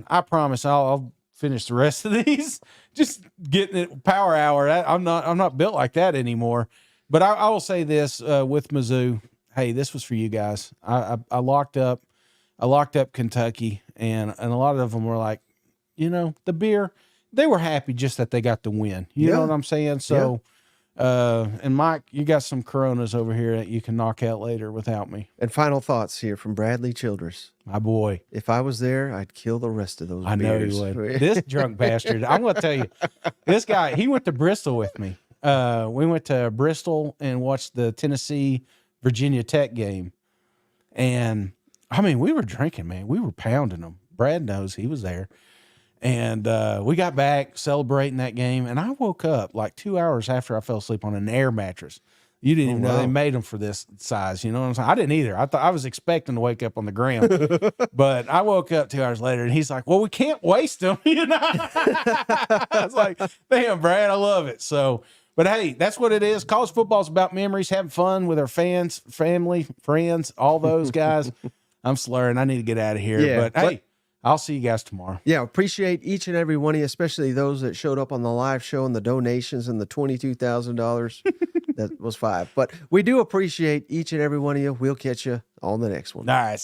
I promise I'll finish the rest of these. Just getting it power hour. I'm not built like that anymore. But I will say this with Mizzou. Hey, this was for you guys. I locked up Kentucky, and a lot of them were like, the beer. They were happy just that they got the win. You know what I'm saying? So, and Mike, you got some Coronas over here that you can knock out later without me. And final thoughts here from Bradley Childress. My boy. If I was there, I'd kill the rest of those I beers. know you would. This drunk bastard. I'm going to tell you, this guy, he went to Bristol with me. We went to Bristol and watched the Tennessee Virginia Tech game. And I mean, we were drinking, man. We were pounding them. Brad knows, he was there. And we got back celebrating that game. And I woke up like 2 hours after I fell asleep on an air mattress. You didn't even know they made them for this size. You know what I'm saying? I didn't either. I thought I was expecting to wake up on the ground, but I woke up 2 hours later and he's like, well, we can't waste them. I was like, damn, Brad, I love it. So, but hey, that's what it is. College football is about memories, having fun with our fans, family, friends, all those guys. I'm slurring. I need to get out of here. Yeah, but hey, I'll see you guys tomorrow. Yeah, appreciate each and every one of you, especially those that showed up on the live show and the donations and the $22,000. That was 5. But we do appreciate each and every one of you. We'll catch you on the next one. Nice.